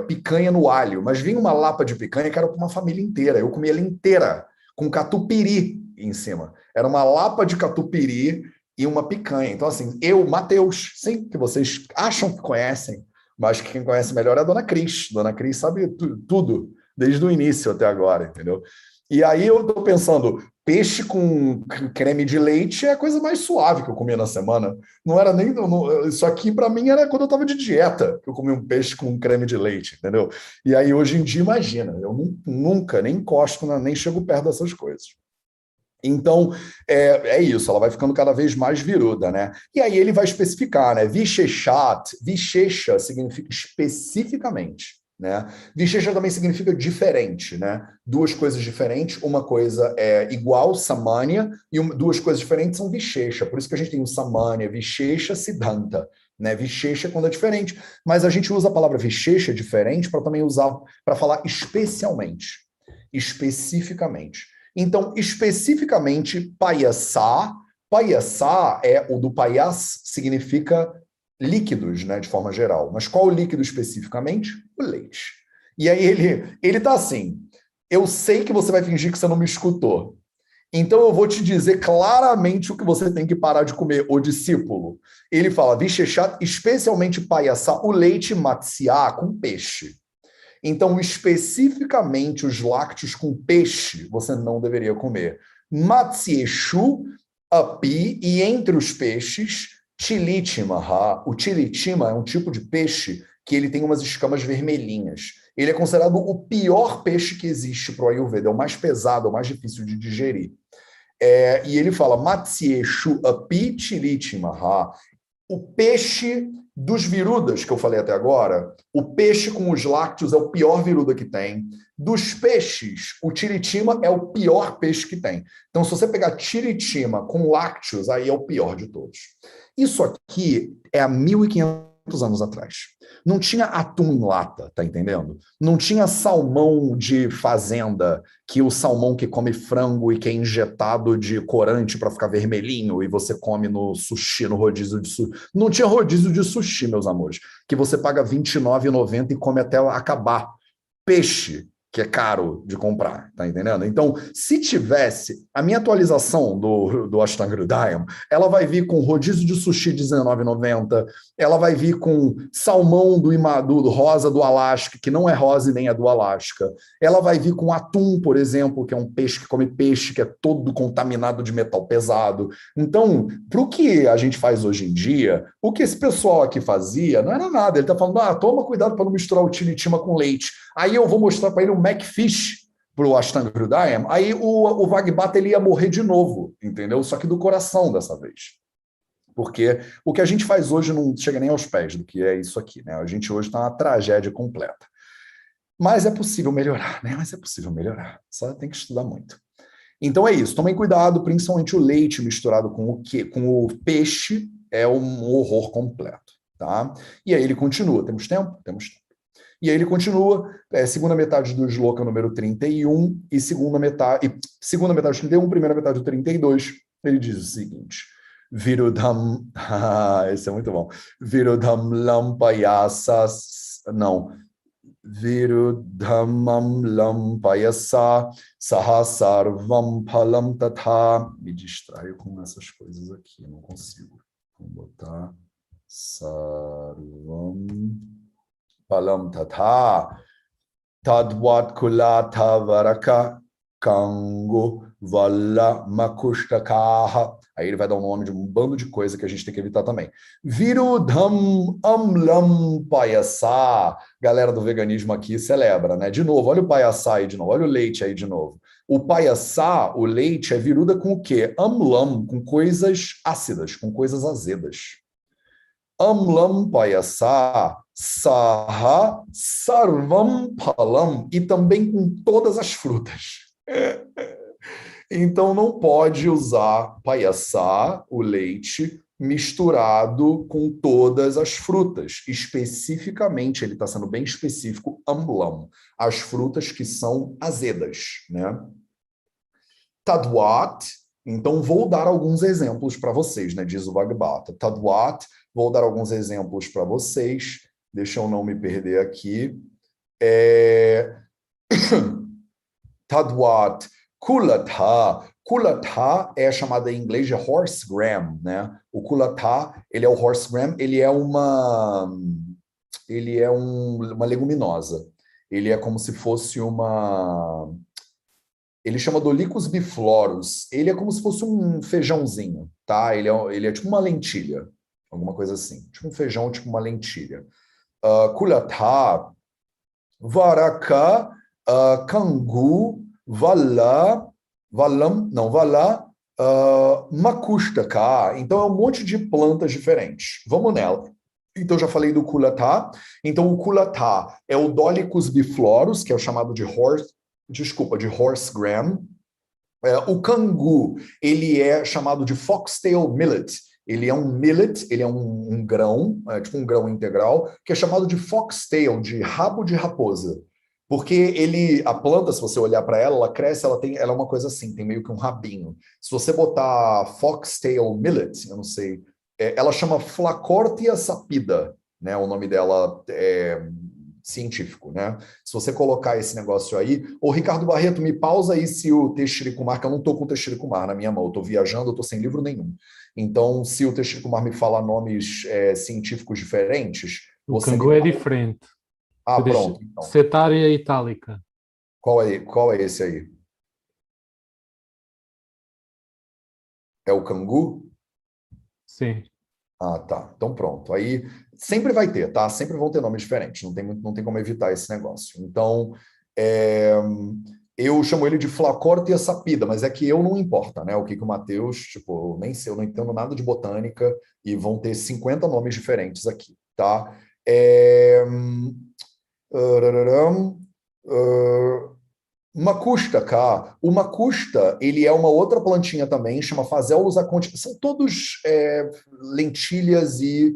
Speaker 1: picanha no alho, mas vinha uma lapa de picanha que era para uma família inteira. Eu comia ela inteira, com catupiry em cima. Era uma lapa de catupiry e uma picanha. Então, assim, eu, Matheus, sim, que vocês acham que conhecem, mas que quem conhece melhor é a Dona Cris. Dona Cris sabe tudo, desde o início até agora, entendeu? E aí eu tô pensando, peixe com creme de leite é a coisa mais suave que eu comia na semana. Não era nem. Isso aqui, para mim, era quando eu estava de dieta, que eu comia um peixe com creme de leite, entendeu? E aí, hoje em dia, imagina, eu nunca nem encosto, nem chego perto dessas coisas. Então, é isso, ela vai ficando cada vez mais viruda, né? E aí ele vai especificar, né? Vichechat, vichecha significa especificamente, né? Vichecha também significa diferente, né? Duas coisas diferentes, uma coisa é igual, samanya, e duas coisas diferentes são vichecha. Por isso que a gente tem o samanya, vichecha, siddhanta, né? Vichecha quando é diferente, mas a gente usa a palavra vichecha diferente para também usar para falar especialmente, especificamente. Então, especificamente, paiaçá. Paiaçá é o do paias, significa líquidos, né, de forma geral. Mas qual o líquido especificamente? O leite. E aí ele tá assim, eu sei que você vai fingir que você não me escutou. Então eu vou te dizer claramente o que você tem que parar de comer, o discípulo. Ele fala, vichechat, especialmente paiaçá, o leite matsiá, com peixe. Então, especificamente os lácteos com peixe, você não deveria comer. Matsieshu, api, e entre os peixes, tilitima. O tilitima é um tipo de peixe que ele tem umas escamas vermelhinhas. Ele é considerado o pior peixe que existe para o Ayurveda, é o mais pesado, é o mais difícil de digerir. E ele fala, Matsieshu, api, tilitima. O peixe dos virudas que eu falei até agora, o peixe com os lácteos é o pior viruda que tem. Dos peixes, o tiritima é o pior peixe que tem. Então, se você pegar tiritima com lácteos, aí é o pior de todos. Isso aqui é há 1.500 anos atrás. Não tinha atum em lata, tá entendendo? Não tinha salmão de fazenda, que o salmão que come frango e que é injetado de corante para ficar vermelhinho e você come no sushi, no rodízio de sushi. Não tinha rodízio de sushi, meus amores, que você paga R$29,90 e come até acabar. Peixe, que é caro de comprar, tá entendendo? Então, se tivesse a minha atualização do Ashtanga Hridayam, ela vai vir com rodízio de sushi R$19,90, ela vai vir com salmão do rosa do Alasca, que não é rosa e nem é do Alasca, ela vai vir com atum, por exemplo, que é um peixe que come peixe, que é todo contaminado de metal pesado. Então, para o que a gente faz hoje em dia, o que esse pessoal aqui fazia não era nada. Ele está falando, toma cuidado para não misturar o tilitima com leite. Aí eu vou mostrar para ele um McFish para o Ashtanga Hridayam, aí o Vagbata ele ia morrer de novo, entendeu? Só que do coração dessa vez. Porque o que a gente faz hoje não chega nem aos pés do que é isso aqui, né? A gente hoje está uma tragédia completa. Mas é possível melhorar, né? Mas é possível melhorar. Só tem que estudar muito. Então é isso. Tomem cuidado, principalmente o leite misturado com o quê? Com o peixe é um horror completo, tá? E aí ele continua. Temos tempo? Temos tempo. E aí ele continua, segunda metade do shloka número 31 e segunda metade do 31, primeira metade do 32, ele diz o seguinte: Virudham, esse é muito bom. Virudham lampayasas, não, Virudhamam lampayasa sahasarvam phalam tatha. Me distraio com essas coisas aqui, não consigo. Vou botar sarvam palam tatha tadvat kulata varaka kango vala makushtakaha. Aí ele vai dar o nome de um bando de coisa que a gente tem que evitar também. Virudham amlam payasa. Galera do veganismo aqui celebra, né? De novo, olha o payasa aí de novo, olha o leite aí de novo. O payasa, o leite, é viruda com o quê? Amlam, com coisas ácidas, com coisas azedas. Amlam payasa saha sarvam phalam, e também com todas as frutas. Então não pode usar payasa, o leite, misturado com todas as frutas. Especificamente, ele está sendo bem específico, amlam, as frutas que são azedas, né? Tadwat, então vou dar alguns exemplos para vocês, né? Diz o Bhagavata. Tadwat, vou dar alguns exemplos para vocês. Deixa eu não me perder aqui. Tadwat, Kulatha. Kulatha é chamada em inglês de horse gram, né? O Kulatha, ele é o horse gram, uma leguminosa. Ele é como se fosse ele chama Dolicus biflorus. Ele é como se fosse um feijãozinho, tá? Ele é tipo uma lentilha, alguma coisa assim. Tipo um feijão, tipo uma lentilha. Kulatha, Varaka, Kangu, Vala, Makustaka. Então é um monte de plantas diferentes. Vamos nela. Então já falei do Kulatha. Então o Kulatha é o Dolicus biflorus, que é o chamado de horse gram. O Kangu, ele é chamado de foxtail millet. Ele é um millet, ele é um grão, tipo um grão integral, que é chamado de foxtail, de rabo de raposa. Porque a planta, se você olhar para ela, ela cresce, ela é uma coisa assim, tem meio que um rabinho. Se você botar foxtail millet, eu não sei, ela chama Flacortia sapida, né? O nome dela é científico, né? Se você colocar esse negócio aí... Ô, Ricardo Barreto, me pausa aí se o Texiricumar, que eu não tô com o Texiricumar na minha mão, eu tô viajando, eu tô sem livro nenhum. Então, se o Texiricumar me fala nomes científicos diferentes...
Speaker 2: O Kangu é diferente.
Speaker 1: Pronto. Então.
Speaker 2: Cetárea itálica.
Speaker 1: Qual é esse aí? É o Kangu?
Speaker 2: Sim.
Speaker 1: Tá. Então pronto. Aí sempre vai ter, tá? Sempre vão ter nomes diferentes. Não tem como evitar esse negócio. Então, eu chamo ele de Flacortia sapida, mas é que eu não importa, né? O que o Matheus, tipo, nem sei, eu não entendo nada de botânica e vão ter 50 nomes diferentes aqui, tá? Macusta, o macusta, ele é uma outra plantinha também, chama Phaseolus aconti. São todos lentilhas e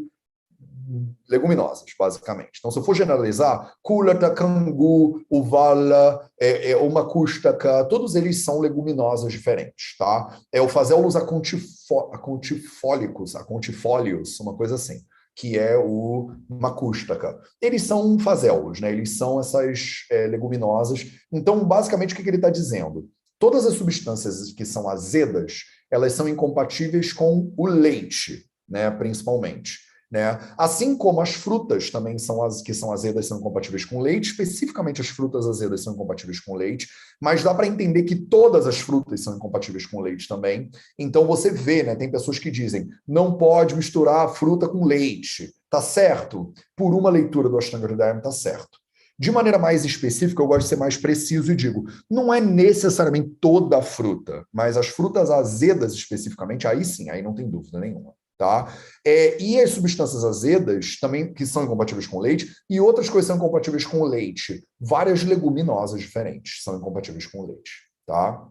Speaker 1: leguminosas, basicamente. Então, se eu for generalizar, culata, cangu, uvala, o macustaca, todos eles são leguminosas diferentes, tá? O Phaseolus acontifólios, uma coisa assim, que é o macustaca. Eles são fazelos, né? Eles são essas leguminosas. Então, basicamente, o que ele está dizendo? Todas as substâncias que são azedas, elas são incompatíveis com o leite, né? Principalmente. Né? Assim como as frutas também que são azedas são incompatíveis com leite, especificamente as frutas azedas são incompatíveis com leite, mas dá para entender que todas as frutas são incompatíveis com leite também. Então você vê, né, tem pessoas que dizem, não pode misturar a fruta com leite, tá certo? Por uma leitura do Ashtanga Hridayam tá certo. De maneira mais específica, eu gosto de ser mais preciso e digo, não é necessariamente toda a fruta, mas as frutas azedas especificamente, aí sim, aí não tem dúvida nenhuma. Tá? E as substâncias azedas também, que são incompatíveis com leite, e outras coisas são incompatíveis com leite. Várias leguminosas diferentes são incompatíveis com leite. Tá?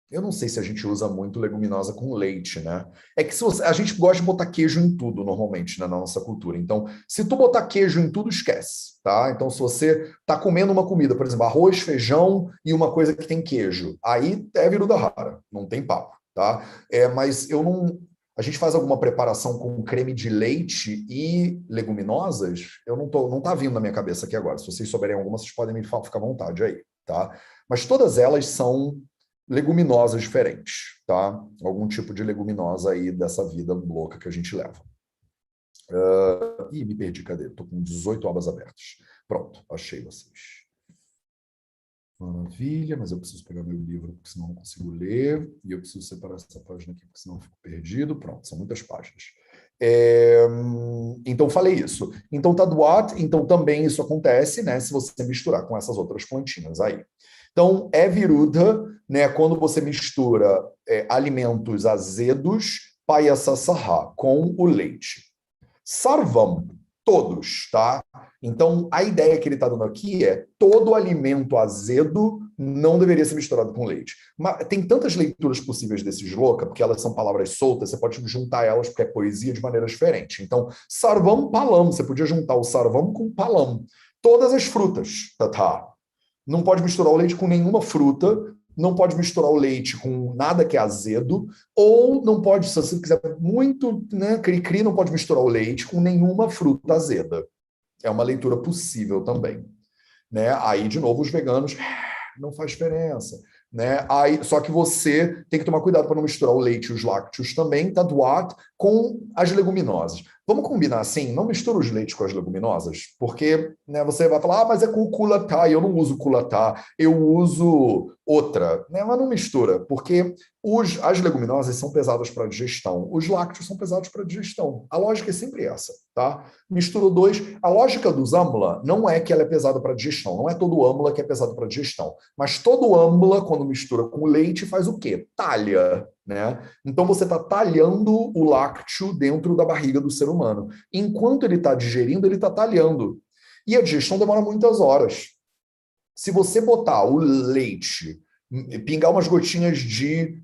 Speaker 1: Eu não sei se a gente usa muito leguminosa com leite, né? É que a gente gosta de botar queijo em tudo, normalmente, né, na nossa cultura. Então, se tu botar queijo em tudo, esquece, tá? Então, se você tá comendo uma comida, por exemplo, arroz, feijão e uma coisa que tem queijo, aí é viruda rara, não tem papo, tá? Mas eu não... A gente faz alguma preparação com creme de leite e leguminosas? Não tá vindo na minha cabeça aqui agora. Se vocês souberem alguma, vocês podem me falar, ficar à vontade aí, tá? Mas todas elas são leguminosas diferentes, tá? Algum tipo de leguminosa aí dessa vida louca que a gente leva. Me perdi, cadê? Estou com 18 abas abertas. Pronto, achei vocês. Maravilha, mas eu preciso pegar meu livro, porque senão eu não consigo ler, e eu preciso separar essa página aqui, porque senão eu fico perdido. Pronto, são muitas páginas. Então, falei isso. Então, Taduat, então também isso acontece, né, se você misturar com essas outras plantinhas aí. Então, Virudha, né, quando você mistura alimentos azedos, Payasassaha, com o leite. Sarvam, todos, tá? Então, a ideia que ele está dando aqui é todo alimento azedo não deveria ser misturado com leite. Mas tem tantas leituras possíveis desse shloka, porque elas são palavras soltas, você pode juntar elas porque é poesia de maneira diferente. Então, sarvam palam, você podia juntar o sarvam com palam. Todas as frutas, tá? Não pode misturar o leite com nenhuma fruta, não pode misturar o leite com nada que é azedo, ou não pode, se você quiser muito, né, cri-cri, não pode misturar o leite com nenhuma fruta azeda. É uma leitura possível também. Né? Aí, de novo, os veganos, não faz diferença. Né? Aí, só que você tem que tomar cuidado para não misturar o leite e os lácteos também, taduat, com as leguminosas. Vamos combinar assim, não mistura os leites com as leguminosas, porque né, você vai falar, mas é com o culatá, e eu não uso culatá, eu uso outra. Né? Mas não mistura, porque as leguminosas são pesadas para digestão, os lácteos são pesados para digestão. A lógica é sempre essa, tá? Mistura dois. A lógica dos amla não é que ela é pesada para digestão, não é todo amla que é pesado para digestão, mas todo amla, quando mistura com o leite, faz o quê? Talha. Né? Então você está talhando o lácteo dentro da barriga do ser humano. Enquanto ele está digerindo, ele está talhando. E a digestão demora muitas horas. Se você botar o leite, pingar umas gotinhas de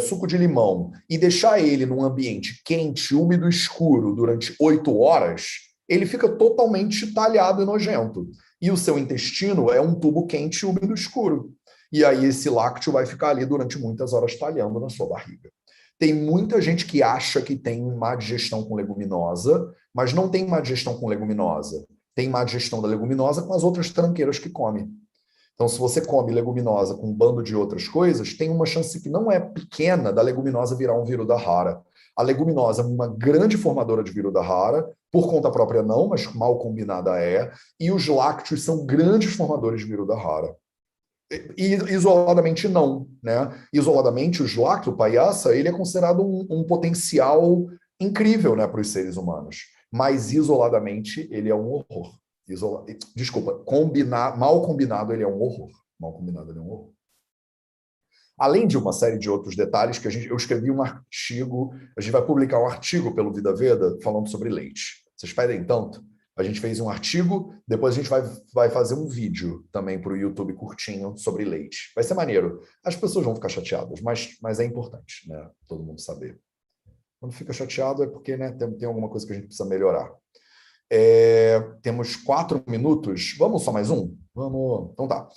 Speaker 1: suco de limão e deixar ele num ambiente quente, úmido, escuro durante 8 horas, ele fica totalmente talhado e nojento. E o seu intestino é um tubo quente, úmido, escuro. E aí esse lácteo vai ficar ali durante muitas horas talhando na sua barriga. Tem muita gente que acha que tem má digestão com leguminosa, mas não tem má digestão com leguminosa. Tem má digestão da leguminosa com as outras tranqueiras que come. Então, se você come leguminosa com um bando de outras coisas, tem uma chance que não é pequena da leguminosa virar um Viruddhara. A leguminosa é uma grande formadora de Viruddhara, por conta própria não, mas mal combinada é, e os lácteos são grandes formadores de Viruddhara. E isoladamente não, né? Isoladamente, o lactopaiasa, ele é considerado um potencial incrível, né, para os seres humanos. Mas isoladamente, ele é um horror. Desculpa, mal combinado, ele é um horror. Mal combinado, ele é um horror. Além de uma série de outros detalhes que eu escrevi um artigo, a gente vai publicar um artigo pelo Vida Veda falando sobre leite. Vocês pedem tanto? A gente fez um artigo, depois a gente vai fazer um vídeo também para o YouTube curtinho sobre leite. Vai ser maneiro. As pessoas vão ficar chateadas, mas é importante, né? Todo mundo saber. Quando fica chateado é porque né, tem alguma coisa que a gente precisa melhorar. Temos 4 minutos. Vamos só mais um? Vamos. Então tá.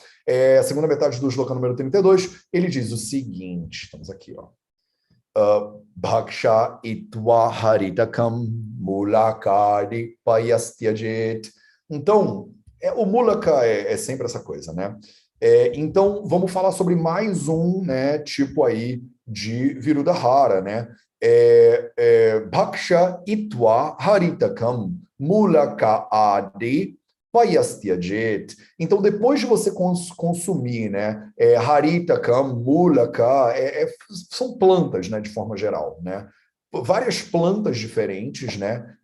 Speaker 1: A segunda metade do shloka número 32, ele diz o seguinte. Estamos aqui, ó. Bhaksha itva haritakam mulakadi payastyajet. Então, o mulaka é sempre essa coisa, né? Então, vamos falar sobre mais um, né, tipo aí de Viruddhara, né? Bhaksha itva haritakam mulaka adi payastyajet. Então, depois de você consumir, né, haritakam, mulaka, são plantas, né, de forma geral, né? Várias plantas diferentes, né?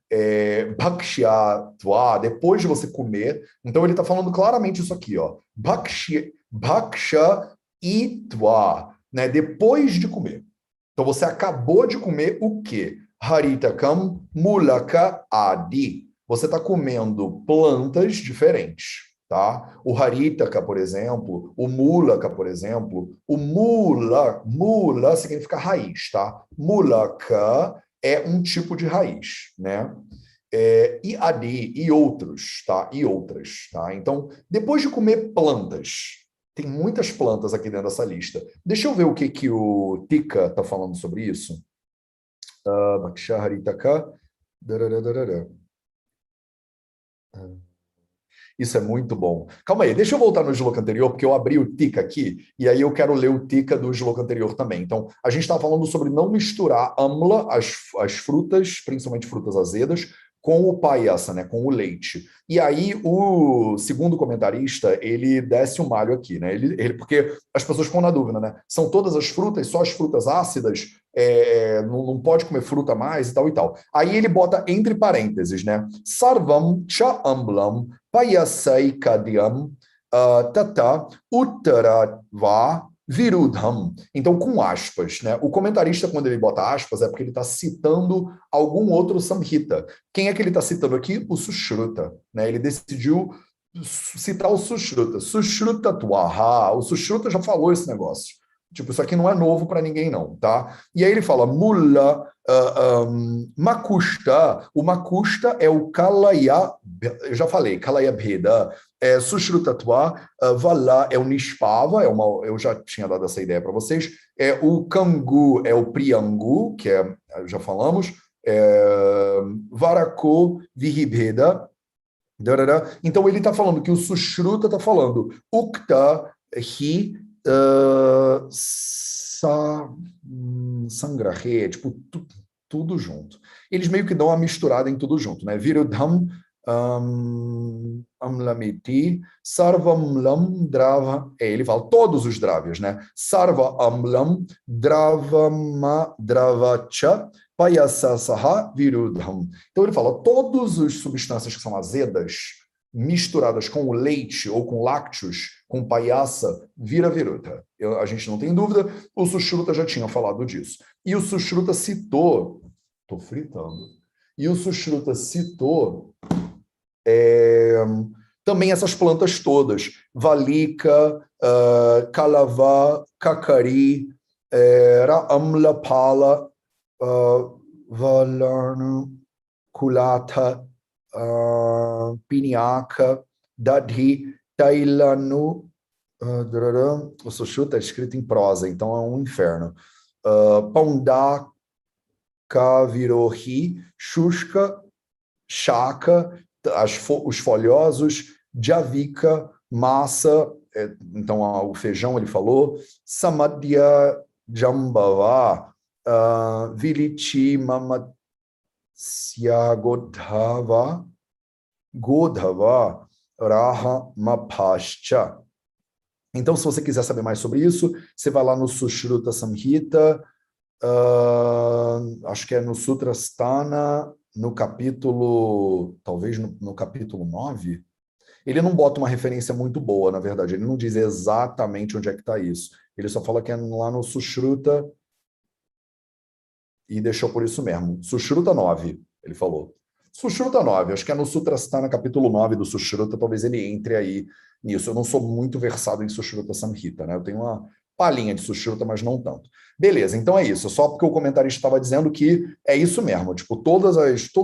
Speaker 1: Bhaksha, depois de você comer. Então, ele está falando claramente isso aqui, ó. Bhaksha itva, né? Depois de comer. Então, você acabou de comer o quê? Haritakam, mulaka, adi. Você está comendo plantas diferentes, tá? O haritaka, por exemplo, o mulaka, por exemplo, o mula significa raiz, tá? Mulaka é um tipo de raiz, né? E adi, e outros, tá? E outras, tá? Então, depois de comer plantas, tem muitas plantas aqui dentro dessa lista. Deixa eu ver o que o Tika está falando sobre isso. Bhaksha haritaka. Isso é muito bom. Calma aí, deixa eu voltar no shloka anterior, porque eu abri o Tika aqui, e aí eu quero ler o Tika do shloka anterior também. Então, a gente estava falando sobre não misturar amla, as frutas, principalmente frutas azedas, com o payasa, né, com o leite. E aí, o segundo comentarista, ele desce o malho aqui, né? Porque as pessoas ficam na dúvida, né? São todas as frutas, só as frutas ácidas? Não pode comer fruta mais e tal e tal. Aí ele bota entre parênteses, né? Sarvam cha amblam payasai kadyam tata uttarava virudham. Então, com aspas, né? O comentarista, quando ele bota aspas, é porque ele está citando algum outro samhita. Quem é que ele está citando aqui? O Sushruta, né? Ele decidiu citar o Sushruta. Sushruta Twaha. O Sushruta já falou esse negócio. Tipo, isso aqui não é novo para ninguém, não, tá? E aí ele fala, Mulla Makushta. O Makushta é o Kalaya, eu já falei, Kalaya Bheda, Sushruta Twa, Vala é o Nispava, eu já tinha dado essa ideia para vocês, o Kangu é o Priyangu, que já falamos, Varako Vihibheda. Então ele está falando que o Sushruta está falando Ukta Hi Sangrahe, tipo, tudo junto. Eles meio que dão uma misturada em tudo junto, né? Virudham Amlamiti Sarvamlam Drava. Ele fala todos os dravyas, né? Sarva Amlam Dravama Dravacha Payasasaha Virudham. Então ele fala todas as substâncias que são azedas misturadas com o leite ou com lácteos, com payasa, vira viruta. A gente não tem dúvida, o Sushruta já tinha falado disso. E o Sushruta citou, estou fritando, e o Sushruta citou também essas plantas todas, valika, kalava, kakari, amlapala, valarno, kulata, Piniaka, Dadhi, Tailanu. O Sushruta é escrito em prosa, então é um inferno. Pandaka Virohi, Shushka, Shaka, os folhosos, Javika, massa, então o feijão ele falou, Samadhya Jambava, Vilichi Mamat Godhava Raha Mapascha. Então, se você quiser saber mais sobre isso, você vai lá no Sushruta Samhita, acho que é no Sutrasthana, no capítulo, talvez no capítulo 9. Ele não bota uma referência muito boa, na verdade. Ele não diz exatamente onde é que está isso. Ele só fala que é lá no Sushruta e deixou por isso mesmo. Sushruta 9, ele falou. Sushruta 9, acho que é no Sutrasthana, capítulo 9 do Sushruta, talvez ele entre aí nisso. Eu não sou muito versado em Sushruta Samhita, né? Eu tenho uma palhinha de Sushruta, mas não tanto. Beleza, então é isso. Só porque o comentarista estava dizendo que é isso mesmo. Tipo,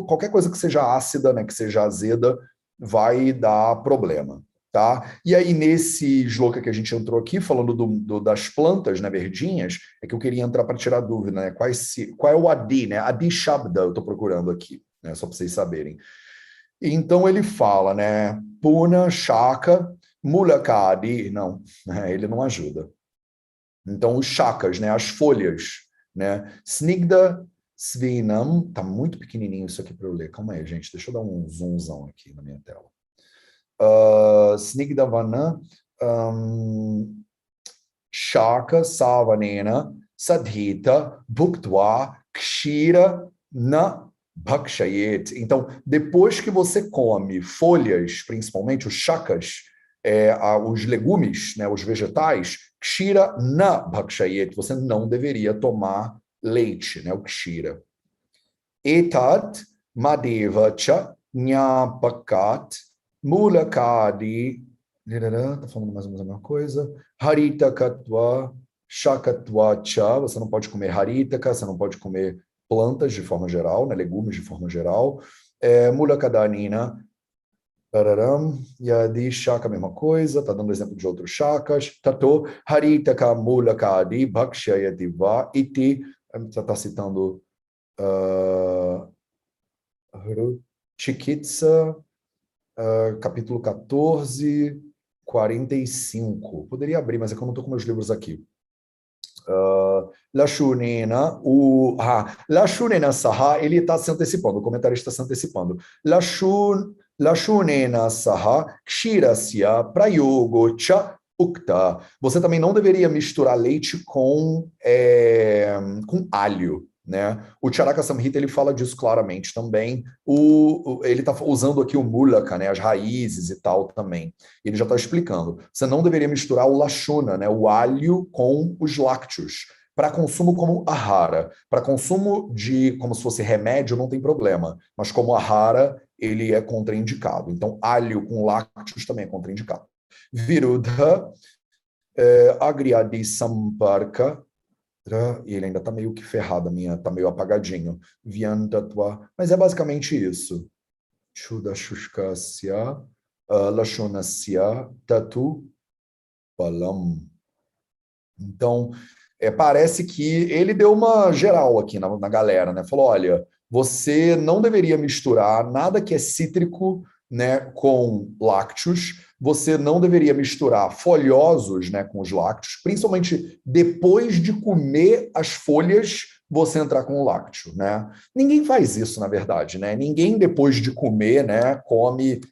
Speaker 1: qualquer coisa que seja ácida, né, que seja azeda, vai dar problema. Tá? E aí, nesse shloka que a gente entrou aqui, falando das plantas, né, verdinhas, é que eu queria entrar para tirar dúvida, né? Qual é o Adi, né? Adi Shabda, eu estou procurando aqui, né? Só para vocês saberem. Então ele fala, né? Puna, Shaka, Mulakadi, não, ele não ajuda. Então, os chakas, né? As folhas, né? Snigda Svinam, tá muito pequenininho isso aqui para eu ler. Calma aí, gente, deixa eu dar um zoomzão aqui na minha tela. Snigdavana Shaka Savanena Sadhita Bhuktva Kshira Na Bhakshayet. Então, depois que você come folhas, principalmente os chakas, os legumes, né, os vegetais, Kshira Na Bhakshayet, você não deveria tomar leite, né, o Kshira. Etat Madeva Cha Nyapakat Mulakadi, está falando mais ou menos a mesma coisa. Haritakatva, Shakatva Cha, você não pode comer haritaka, você não pode comer plantas de forma geral, né, legumes de forma geral. Mulakadanina, pararam, Yadi Shaka, a mesma coisa, está dando exemplo de outros shakas. Tato, Haritaka Mulakadi, Bhakshayativa, Iti, você está citando Chikitsa, capítulo 14, 45. Poderia abrir, mas é que eu não estou com meus livros aqui. Lashunena, Lashunena Saha, ele está se antecipando, o comentarista está se antecipando. Lashunena Saha, Kshirasya, Prayogo, Cha, Ukta. Você também não deveria misturar leite com alho. Né? O Charaka Samhita ele fala disso claramente também. Ele está usando aqui o mulaka, né? As raízes e tal também. Ele já está explicando. Você não deveria misturar o lashuna, né? O alho com os lácteos. Para consumo como ahara. Para consumo de como se fosse remédio, não tem problema. Mas como ahara, ele é contraindicado. Então, alho com lácteos também é contraindicado. Virudha, agriadi samparka, e ele ainda está meio que ferrado, a minha está meio apagadinho. Vyantatva, mas é basicamente isso. Chuda shushkasya, lashonasya, tatu, palam. Então, parece que ele deu uma geral aqui na galera, né? Falou, olha, você não deveria misturar nada que é cítrico, né, com lácteos, você não deveria misturar folhosos, né, com os lácteos, principalmente depois de comer as folhas, você entrar com o lácteo, né? Ninguém faz isso, na verdade, né? Ninguém, depois de comer, né, come,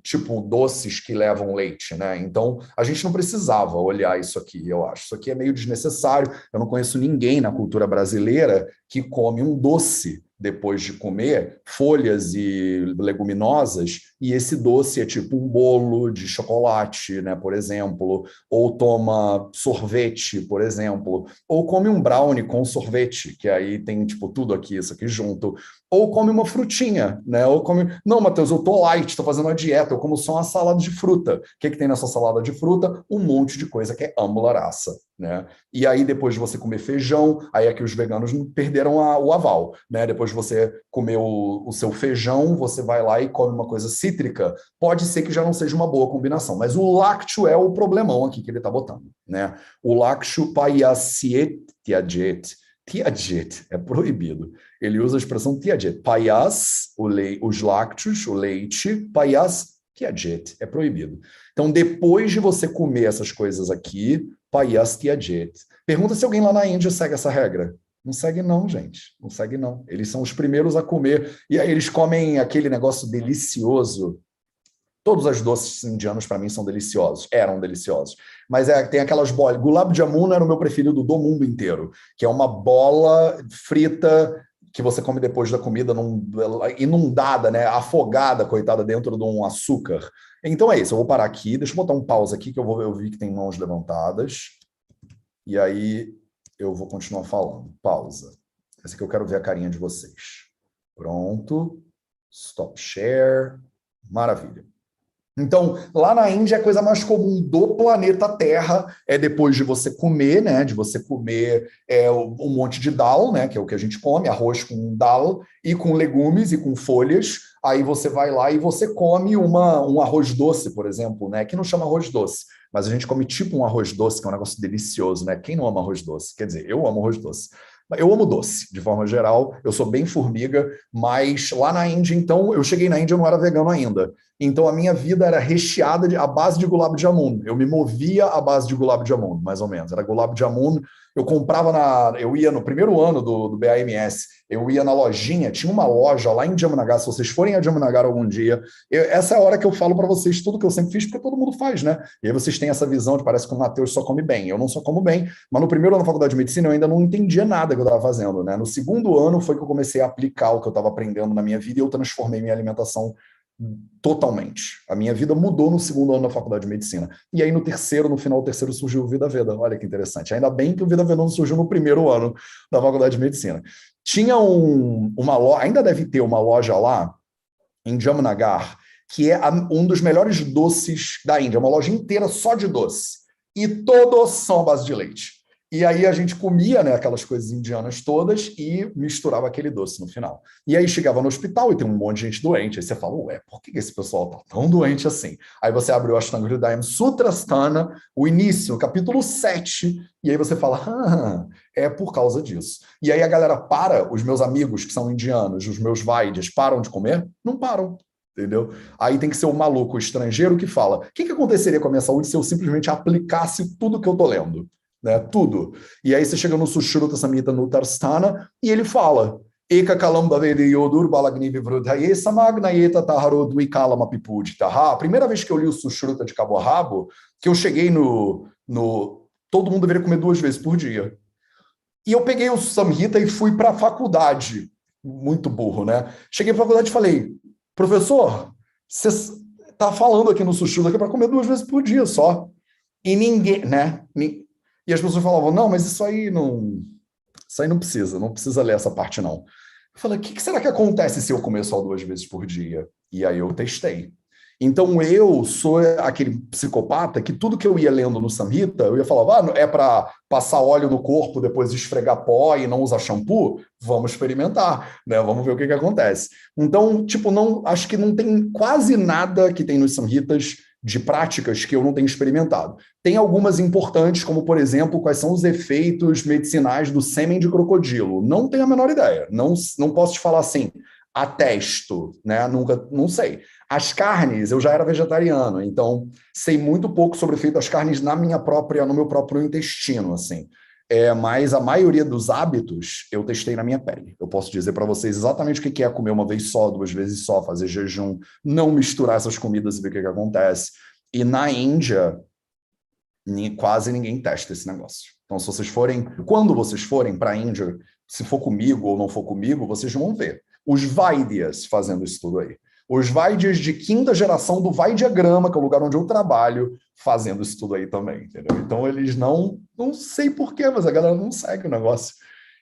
Speaker 1: tipo, doces que levam leite, né? Então, a gente não precisava olhar isso aqui, eu acho. Isso aqui é meio desnecessário. Eu não conheço ninguém na cultura brasileira que come um doce depois de comer folhas e leguminosas, e esse doce é tipo um bolo de chocolate, né, por exemplo, ou toma sorvete, por exemplo, ou come um brownie com sorvete, que aí tem tipo tudo aqui, isso aqui junto, ou come uma frutinha, né? Ou come, não, Matheus, eu tô light, tô fazendo uma dieta, eu como só uma salada de fruta. O que tem nessa salada de fruta? Um monte de coisa que é ambularaça, né? E aí, depois de você comer feijão, aí é que os veganos perderam o aval, né? Depois de você comer o seu feijão, você vai lá e come uma coisa cítrica, pode ser que já não seja uma boa combinação, mas o lácteo é o problemão aqui que ele está botando, né? O lácteo paiasiet tiajet. Tiajet é proibido. Ele usa a expressão tiajet. Paias, os lácteos, o leite, paias, tiajet, é proibido. Então, depois de você comer essas coisas aqui, paias tiajet. Pergunta se alguém lá na Índia segue essa regra. Não segue não, gente. Não segue não. Eles são os primeiros a comer. E aí eles comem aquele negócio delicioso. Todos os doces indianos, para mim, são deliciosos. Eram deliciosos. Mas tem aquelas bolas. Gulab Jamun era o meu preferido do mundo inteiro, que é uma bola frita que você come depois da comida, inundada, né? Afogada, coitada, dentro de um açúcar. Então é isso. Eu vou parar aqui. Deixa eu botar um pause aqui, que eu vi que tem mãos levantadas. E aí eu vou continuar falando. Pausa. Essa aqui eu quero ver a carinha de vocês. Pronto. Stop share. Maravilha. Então, lá na Índia, a coisa mais comum do planeta Terra é depois de você comer, né? De você comer um monte de dal, né? Que é o que a gente come, arroz com dal, e com legumes e com folhas. Aí você vai lá e você come um arroz doce, por exemplo, né? Que não chama arroz doce, mas a gente come tipo um arroz doce, que é um negócio delicioso, né? Quem não ama arroz doce? Quer dizer, eu amo arroz doce. Eu amo doce, de forma geral, eu sou bem formiga, mas lá na Índia, então, eu cheguei na Índia, eu não era vegano ainda. Então, a minha vida era recheada à base de gulab jamun. Eu me movia à base de gulab jamun, mais ou menos. Era gulab jamun. Eu comprava eu ia no primeiro ano do BAMS, eu ia na lojinha, tinha uma loja lá em Jamnagar. Se vocês forem a Jamnagar algum dia, essa é a hora que eu falo para vocês tudo que eu sempre fiz, porque todo mundo faz, né? E aí vocês têm essa visão de parece que o Matheus só come bem. Eu não só como bem, mas no primeiro ano da faculdade de medicina eu ainda não entendia nada que eu estava fazendo, né? No segundo ano foi que eu comecei a aplicar o que eu estava aprendendo na minha vida e eu transformei minha alimentação totalmente. A minha vida mudou no segundo ano da faculdade de medicina. E aí no terceiro, no final do terceiro, surgiu o Vida Veda. Olha que interessante. Ainda bem que o Vida Veda não surgiu no primeiro ano da faculdade de medicina. Tinha uma loja, ainda deve ter uma loja lá, em Jamnagar, que é um dos melhores doces da Índia. Uma loja inteira só de doce. E todos são à base de leite. E aí a gente comia, né, aquelas coisas indianas todas e misturava aquele doce no final. E aí chegava no hospital e tem um monte de gente doente. Aí você fala, ué, por que esse pessoal tá tão doente assim? Aí você abre o Ashtanga Hridayam Sutrasthana, o início, o capítulo 7, e aí você fala, é por causa disso. E aí a galera para, os meus amigos que são indianos, os meus vaidyas, param de comer? Não param. Entendeu? Aí tem que ser o maluco o estrangeiro que fala, o que aconteceria com a minha saúde se eu simplesmente aplicasse tudo que eu tô lendo? Né, tudo. E aí você chega no Sushruta Samhita Nutarstana e ele fala Eka Kalamba Yodur Balagnivi Vrudhaye Samagnayeta Taharo Dvikalama Pipuditaha. A primeira vez que eu li o Sushruta de cabo a rabo, que eu cheguei no todo mundo deveria comer 2 vezes por dia. E eu peguei o Samhita e fui para a faculdade. Muito burro, né? Cheguei para a faculdade e falei, professor, você está falando aqui no Sushruta que é para comer 2 vezes por dia só. E ninguém, né? E as pessoas falavam, não, mas isso aí não precisa ler essa parte, não. Eu falei, o que será que acontece se eu comer só 2 vezes por dia? E aí eu testei. Então eu sou aquele psicopata que tudo que eu ia lendo no Samhita, eu ia falar, é para passar óleo no corpo, depois esfregar pó e não usar shampoo? Vamos experimentar, né? Vamos ver o que acontece. Então, tipo, não, acho que não tem quase nada que tem nos Samhitas de práticas que eu não tenho experimentado. Tem algumas importantes, como, por exemplo, quais são os efeitos medicinais do sêmen de crocodilo. Não tenho a menor ideia. Não posso te falar assim, atesto, né? Nunca, não sei. As carnes, eu já era vegetariano, então sei muito pouco sobre o efeito das carnes no meu próprio intestino, assim. Mas a maioria dos hábitos eu testei na minha pele. Eu posso dizer para vocês exatamente o que é comer uma vez só, 2 vezes só, fazer jejum, não misturar essas comidas e ver o que acontece. E na Índia, quase ninguém testa esse negócio. Então, quando vocês forem para a Índia, se for comigo ou não for comigo, vocês vão ver os Vaidyas fazendo isso tudo aí. Os Vaidyas de quinta geração do Vaidyagrama, que é o lugar onde eu trabalho, fazendo isso tudo aí também, entendeu? Então, eles não sei porquê, mas a galera não segue o negócio.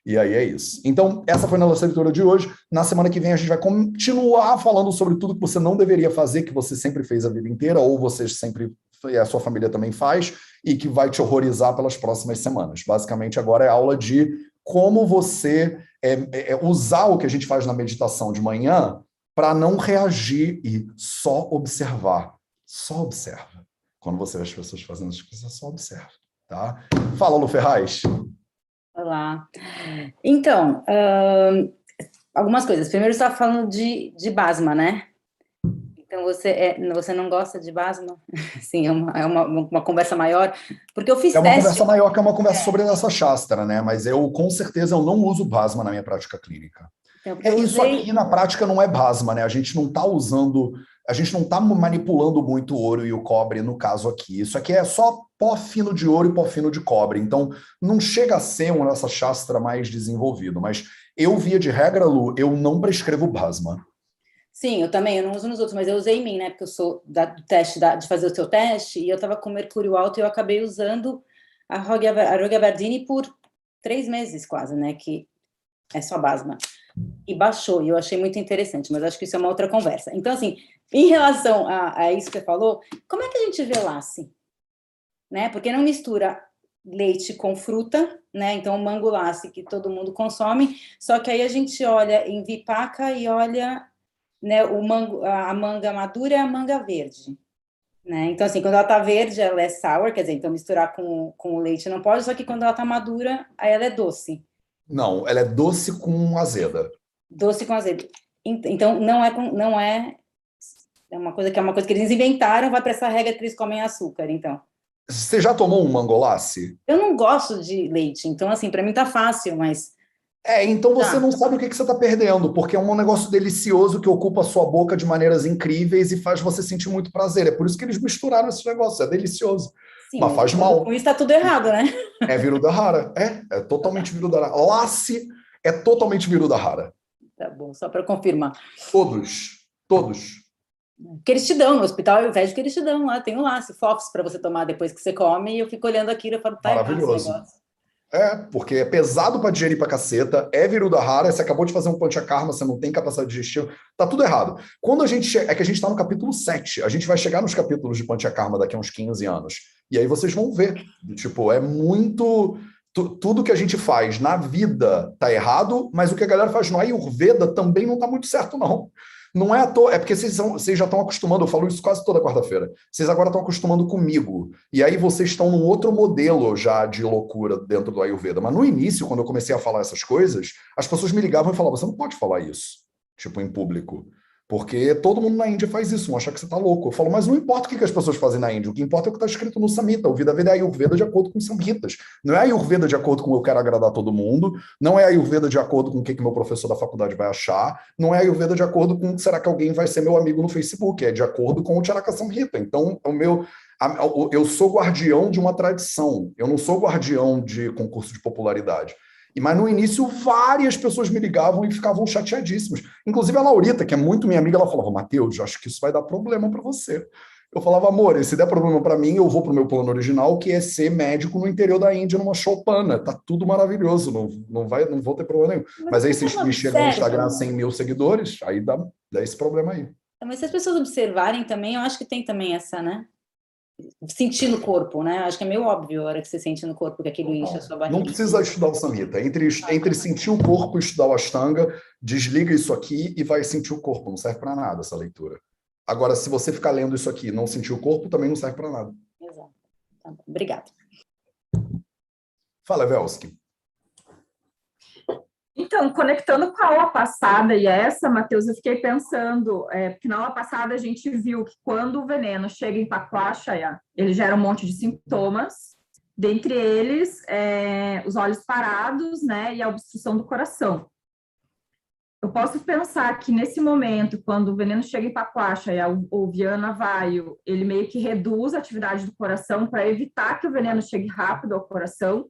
Speaker 1: E aí é isso. Então, essa foi a nossa leitura de hoje. Na semana que vem, a gente vai continuar falando sobre tudo que você não deveria fazer, que você sempre fez a vida inteira, ou você sempre, a sua família também faz, e que vai te horrorizar pelas próximas semanas. Basicamente, agora é aula de como você usar o que a gente faz na meditação de manhã para não reagir e só observar. Só observa. Quando você vê as pessoas fazendo as coisas, só observa. Tá? Fala, Lu Ferraz.
Speaker 3: Olá. Então, algumas coisas. Primeiro, você estava falando de Basma, né? Então, você não gosta de Basma? Sim, é uma conversa maior. Porque eu fiz
Speaker 1: teste... É uma conversa maior que é uma conversa sobre essa Shastra, né? Mas com certeza, eu não uso Basma na minha prática clínica. Então, isso aqui, na prática, não é Basma, né? A gente não está manipulando muito o ouro e o cobre no caso aqui. Isso aqui é só pó fino de ouro e pó fino de cobre. Então, não chega a ser essa Shastra mais desenvolvido. Mas eu, via de regra, Lu, eu não prescrevo Basma.
Speaker 3: Sim, eu também, eu não uso nos outros, mas eu usei em mim, né? Porque eu sou do teste, de fazer o seu teste, e eu estava com mercúrio alto e eu acabei usando a Rogabertini por 3 meses quase, né? Que é só Basma. E baixou, e eu achei muito interessante, mas acho que isso é uma outra conversa. Então, assim, em relação a isso que você falou, como é que a gente vê lasse? Né? Porque não mistura leite com fruta, né? Então, o mango lasse que todo mundo consome, só que aí a gente olha em Vipaka e olha, né, a manga madura e a manga verde. Né? Então, assim, quando ela tá verde, ela é sour, quer dizer, então misturar com o leite não pode, só que quando ela tá madura, aí ela é doce.
Speaker 1: Não, ela é doce com azeda.
Speaker 3: Doce com azedo. Então, não é uma coisa que eles inventaram, vai para essa regra que eles comem açúcar, então.
Speaker 1: Você já tomou um mangolace?
Speaker 3: Eu não gosto de leite, então, assim, para mim tá fácil, mas...
Speaker 1: Então você não sabe o que você está perdendo, porque é um negócio delicioso que ocupa a sua boca de maneiras incríveis e faz você sentir muito prazer. É por isso que eles misturaram esse negócio, é delicioso.
Speaker 3: Sim,
Speaker 1: mas faz mal.
Speaker 3: Com isso está tudo errado, né?
Speaker 1: É viruda rara. É totalmente viruda rara. Lace é totalmente viruda rara.
Speaker 3: Tá bom, só para confirmar.
Speaker 1: Todos.
Speaker 3: Que eles te dão no hospital, eu vejo que eles te dão lá, tem um laço, FOFs para você tomar depois que você come, e eu fico olhando aquilo e falo, tá
Speaker 1: maravilhoso. Porque é pesado para digerir pra caceta, é viruda rara, você acabou de fazer um panchakarma, você não tem capacidade digestiva, tá tudo errado. Quando a gente é que a gente tá no capítulo 7, a gente vai chegar nos capítulos de panchakarma daqui a uns 15 anos, e aí vocês vão ver, tipo, é muito... Tudo que a gente faz na vida tá errado, mas o que a galera faz no Ayurveda também não tá muito certo, não. Não é à toa, é porque vocês já estão acostumando, eu falo isso quase toda quarta-feira, vocês agora estão acostumando comigo, e aí vocês estão num outro modelo já de loucura dentro do Ayurveda, mas no início, quando eu comecei a falar essas coisas, as pessoas me ligavam e falavam, você não pode falar isso, tipo, em público, porque todo mundo na Índia faz isso, vão achar que você está louco. Eu falo, mas não importa o que as pessoas fazem na Índia, o que importa é o que está escrito no Samhita. O Vida Veda é Ayurveda de acordo com os Samhitas. Não é Ayurveda de acordo com eu quero agradar todo mundo, não é Ayurveda de acordo com o que meu professor da faculdade vai achar, não é Ayurveda de acordo com será que alguém vai ser meu amigo no Facebook, é de acordo com o Charaka Samhita. Então, eu sou guardião de uma tradição, eu não sou guardião de concurso de popularidade. Mas no início, várias pessoas me ligavam e ficavam chateadíssimas. Inclusive a Laurita, que é muito minha amiga, ela falava, Matheus, acho que isso vai dar problema para você. Eu falava, amor, se der problema para mim, eu vou pro meu plano original, que é ser médico no interior da Índia, numa choupana. Tá tudo maravilhoso, não vou ter problema nenhum.
Speaker 3: Mas
Speaker 1: Mas aí
Speaker 3: as pessoas
Speaker 1: se
Speaker 3: não
Speaker 1: me chega no Instagram
Speaker 3: observam.
Speaker 1: 100 mil seguidores, aí dá esse problema aí.
Speaker 3: Mas se as pessoas observarem também, eu acho que tem também essa, né? Sentir no corpo, né? Acho que é meio óbvio a hora que você sente no corpo que aquilo incha a sua barriga.
Speaker 1: Não precisa estudar o Samhita. Entre sentir o corpo e estudar o Ashtanga, desliga isso aqui e vai sentir o corpo. Não serve para nada essa leitura. Agora, se você ficar lendo isso aqui e não sentir o corpo, também não serve para nada.
Speaker 3: Exato. Tá bom. Obrigada.
Speaker 1: Fala, Velski.
Speaker 4: Então, conectando com a aula passada e essa, Matheus, eu fiquei pensando, porque na aula passada a gente viu que quando o veneno chega em Paquashaya, ele gera um monte de sintomas, dentre eles os olhos parados, né, e a obstrução do coração. Eu posso pensar que nesse momento, quando o veneno chega em Paquashaya, o Vyana Vayu, ele meio que reduz a atividade do coração para evitar que o veneno chegue rápido ao coração,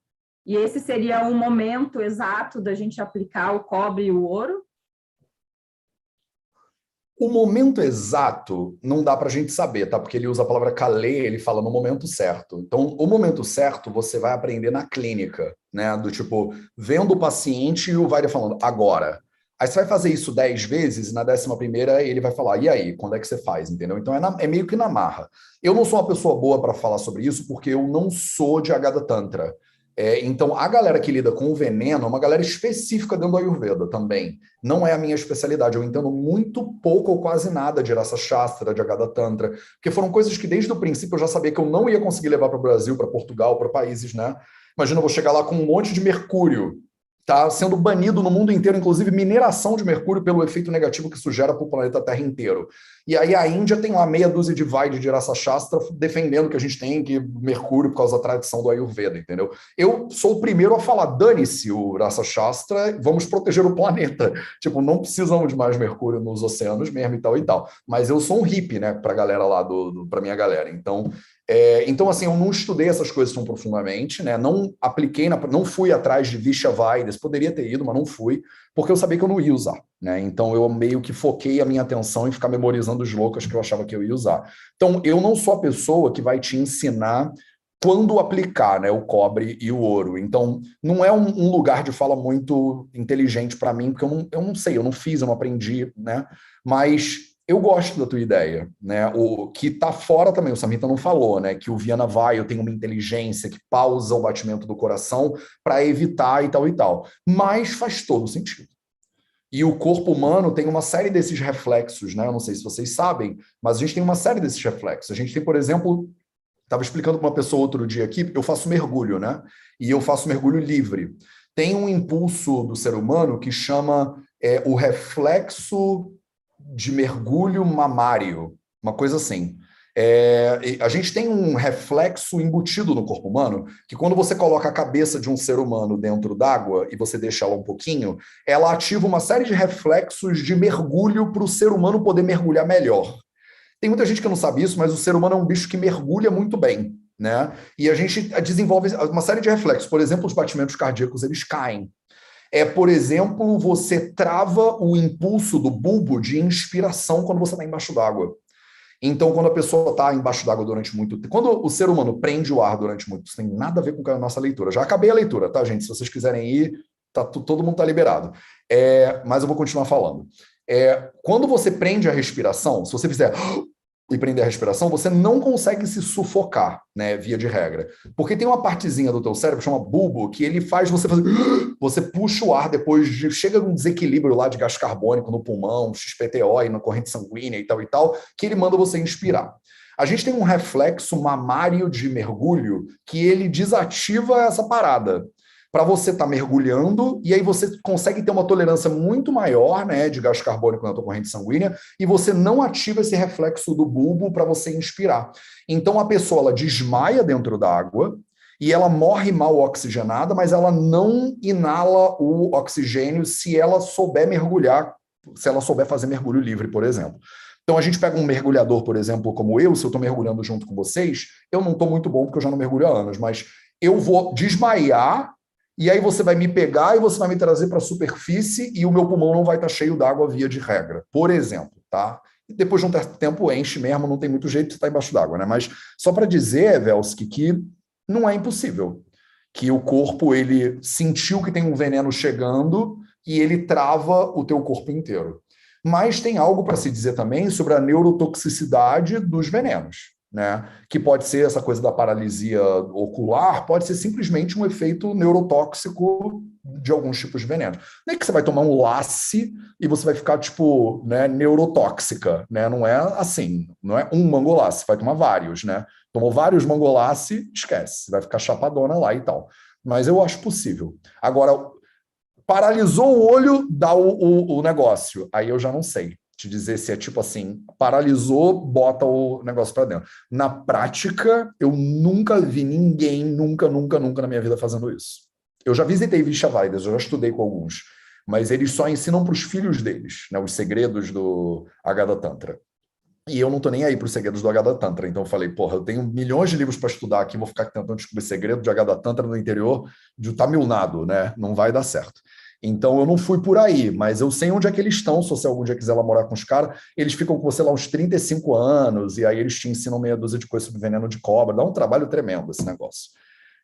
Speaker 4: e esse seria um momento exato da gente aplicar o cobre e o ouro?
Speaker 1: O momento exato não dá para a gente saber, tá? Porque ele usa a palavra kale, ele fala no momento certo. Então, o momento certo você vai aprender na clínica, né? Do tipo, vendo o paciente e o Vaidya falando, agora. Aí você vai fazer isso 10 vezes e na 11ª ele vai falar, e aí, quando é que você faz, entendeu? Então é meio que na marra. Eu não sou uma pessoa boa para falar sobre isso porque eu não sou de Agadha Tantra. Então, a galera que lida com o veneno é uma galera específica dentro do Ayurveda também. Não é a minha especialidade. Eu entendo muito pouco ou quase nada de Rasa Shastra, de Agadha Tantra, porque foram coisas que desde o princípio eu já sabia que eu não ia conseguir levar para o Brasil, para Portugal, para países, né? Imagina, eu vou chegar lá com um monte de mercúrio. Está sendo banido no mundo inteiro, inclusive mineração de mercúrio pelo efeito negativo que isso gera para o planeta Terra inteiro. E aí a Índia tem lá meia dúzia de Vaidya de Rasa Shastra defendendo que a gente tem que mercúrio por causa da tradição do Ayurveda, entendeu? Eu sou o primeiro a falar, dane-se o Rasa Shastra, vamos proteger o planeta. Tipo, não precisamos de mais mercúrio nos oceanos mesmo e tal e tal. Mas eu sou um hippie, né, para a galera lá, para minha galera. Então, assim, eu não estudei essas coisas tão profundamente, né? Não apliquei, não fui atrás de Vishavaidas, poderia ter ido, mas não fui, porque eu sabia que eu não ia usar, né? Então, eu meio que foquei a minha atenção em ficar memorizando os loucos que eu achava que eu ia usar. Então, eu não sou a pessoa que vai te ensinar quando aplicar, né, o cobre e o ouro. Então, não é um lugar de fala muito inteligente para mim, porque eu não sei, eu não fiz, eu não aprendi, né? Mas eu gosto da tua ideia, né? O que está fora também, o Samhita não falou, né? Que o Vyana Vayu tem uma inteligência que pausa o batimento do coração para evitar e tal e tal. Mas faz todo sentido. E o corpo humano tem uma série desses reflexos, né? Eu não sei se vocês sabem, mas a gente tem uma série desses reflexos. A gente tem, por exemplo, estava explicando para uma pessoa outro dia aqui, eu faço mergulho, né? E eu faço mergulho livre. Tem um impulso do ser humano que chama o reflexo de mergulho mamário, uma coisa assim. A gente tem um reflexo embutido no corpo humano, que quando você coloca a cabeça de um ser humano dentro d'água e você deixa ela um pouquinho, ela ativa uma série de reflexos de mergulho para o ser humano poder mergulhar melhor. Tem muita gente que não sabe isso, mas o ser humano é um bicho que mergulha muito bem, né? E a gente desenvolve uma série de reflexos. Por exemplo, os batimentos cardíacos, eles caem. Por exemplo, você trava o impulso do bulbo de inspiração quando você está embaixo d'água. Então, quando a pessoa está embaixo d'água durante muito tempo, quando o ser humano prende o ar durante muito tempo, isso tem nada a ver com a nossa leitura. Já acabei a leitura, tá, gente? Se vocês quiserem ir, todo mundo está liberado. Mas eu vou continuar falando. Quando você prende a respiração, se você fizer e prender a respiração, você não consegue se sufocar, né, via de regra. Porque tem uma partezinha do teu cérebro, chama bulbo, que ele faz você fazer... Você puxa o ar depois, chega num desequilíbrio lá de gás carbônico no pulmão, XPTO e na corrente sanguínea e tal, que ele manda você inspirar. A gente tem um reflexo mamário de mergulho que ele desativa essa parada. Para você estar mergulhando, e aí você consegue ter uma tolerância muito maior, né, de gás carbônico na tua corrente sanguínea, e você não ativa esse reflexo do bulbo para você inspirar. Então a pessoa ela desmaia dentro da água, e ela morre mal oxigenada, mas ela não inala o oxigênio se ela souber mergulhar, se ela souber fazer mergulho livre, por exemplo. Então a gente pega um mergulhador, por exemplo, como eu, se eu estou mergulhando junto com vocês, eu não estou muito bom porque eu já não mergulho há anos, mas eu vou desmaiar, e aí você vai me pegar e você vai me trazer para a superfície e o meu pulmão não vai estar cheio d'água via de regra, por exemplo, tá? e depois de um certo tempo enche mesmo, não tem muito jeito, você está embaixo d'água, né? Mas só para dizer, Velsky, que não é impossível, que o corpo, ele sentiu que tem um veneno chegando e ele trava o teu corpo inteiro. Mas tem algo para se dizer também sobre a neurotoxicidade dos venenos, né? Que pode ser essa coisa da paralisia ocular, pode ser simplesmente um efeito neurotóxico de alguns tipos de venenos. Não é que você vai tomar um lace e você vai ficar, tipo, né, neurotóxica, né? Não é assim, não é um mangolace, vai tomar vários, né? Tomou vários mangolace, esquece, vai ficar chapadona lá e tal. Mas eu acho possível. Agora, paralisou o olho, dá o negócio. Aí eu já não sei te dizer se é tipo assim, paralisou, bota o negócio para dentro. Na prática, eu nunca vi ninguém, nunca na minha vida fazendo isso. Eu já visitei Vishavaidas, eu já estudei com alguns, mas eles só ensinam para os filhos deles, né, os segredos do Agadha Tantra. E eu não tô nem aí para os segredos do Agadha Tantra. Então eu falei, porra, eu tenho milhões de livros para estudar aqui, vou ficar tentando descobrir segredo de Agadha Tantra no interior de Tamil Nadu, né? Não vai dar certo. Então eu não fui por aí, mas eu sei onde é que eles estão, se você algum dia quiser lá morar com os caras, eles ficam com você lá uns 35 anos, e aí eles te ensinam meia dúzia de coisas sobre veneno de cobra. Dá um trabalho tremendo esse negócio.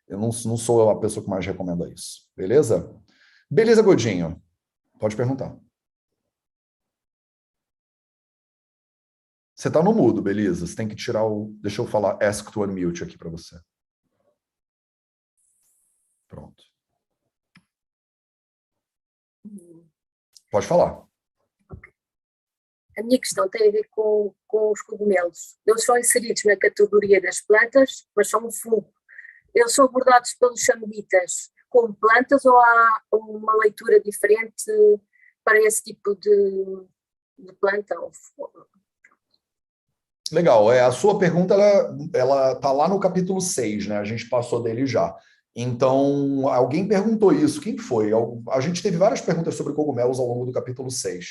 Speaker 1: Eu não sou a pessoa que mais recomenda isso. Beleza? Beleza, Godinho. Pode perguntar. Você está no mudo, beleza? Você tem que tirar o... Deixa eu falar ask to unmute aqui para você. Pronto. Pode falar.
Speaker 5: A minha questão tem a ver com os cogumelos. Eles são inseridos na categoria das plantas, mas são um fungo. Eles são abordados pelos samhitas como plantas ou há uma leitura diferente para esse tipo de planta?
Speaker 1: Legal. A sua pergunta, ela tá lá no capítulo 6, né? A gente passou dele já. Então, alguém perguntou isso. Quem foi? A gente teve várias perguntas sobre cogumelos ao longo do capítulo 6.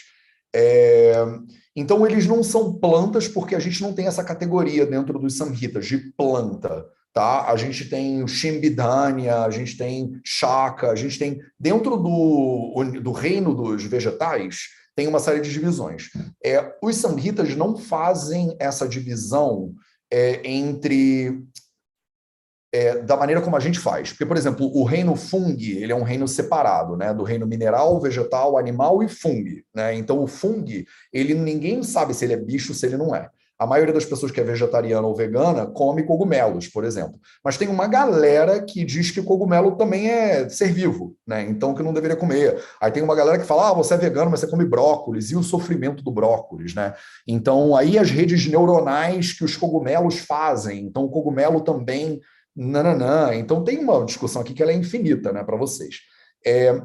Speaker 1: Então, eles não são plantas porque a gente não tem essa categoria dentro dos samhitas de planta, tá? A gente tem Shimbidhanya, a gente tem Shaka, a gente tem... Dentro do reino dos vegetais, tem uma série de divisões. Os samhitas não fazem essa divisão entre... da maneira como a gente faz. Porque, por exemplo, o reino fungi, ele é um reino separado, né? Do reino mineral, vegetal, animal e fungi, né? Então, o fungi, ninguém sabe se ele é bicho ou se ele não é. A maioria das pessoas que é vegetariana ou vegana come cogumelos, por exemplo. Mas tem uma galera que diz que cogumelo também é ser vivo, né? Então, que não deveria comer. Aí tem uma galera que fala, você é vegano, mas você come brócolis. E o sofrimento do brócolis, né? Então, aí as redes neuronais que os cogumelos fazem. Então, o cogumelo também... Nananã. Então tem uma discussão aqui que ela é infinita, né, para vocês.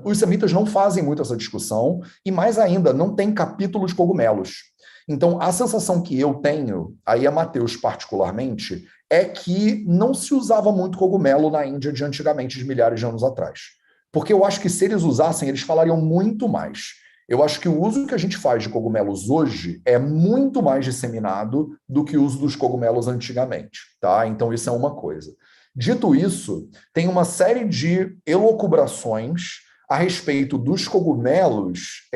Speaker 1: Os samhitas não fazem muito essa discussão e, mais ainda, não tem capítulo de cogumelos. Então, a sensação que eu tenho, aí a Mateus particularmente, é que não se usava muito cogumelo na Índia de antigamente, de milhares de anos atrás. Porque eu acho que se eles usassem, eles falariam muito mais. Eu acho que o uso que a gente faz de cogumelos hoje é muito mais disseminado do que o uso dos cogumelos antigamente, tá? Então, isso é uma coisa. Dito isso, tem uma série de elucubrações a respeito dos cogumelos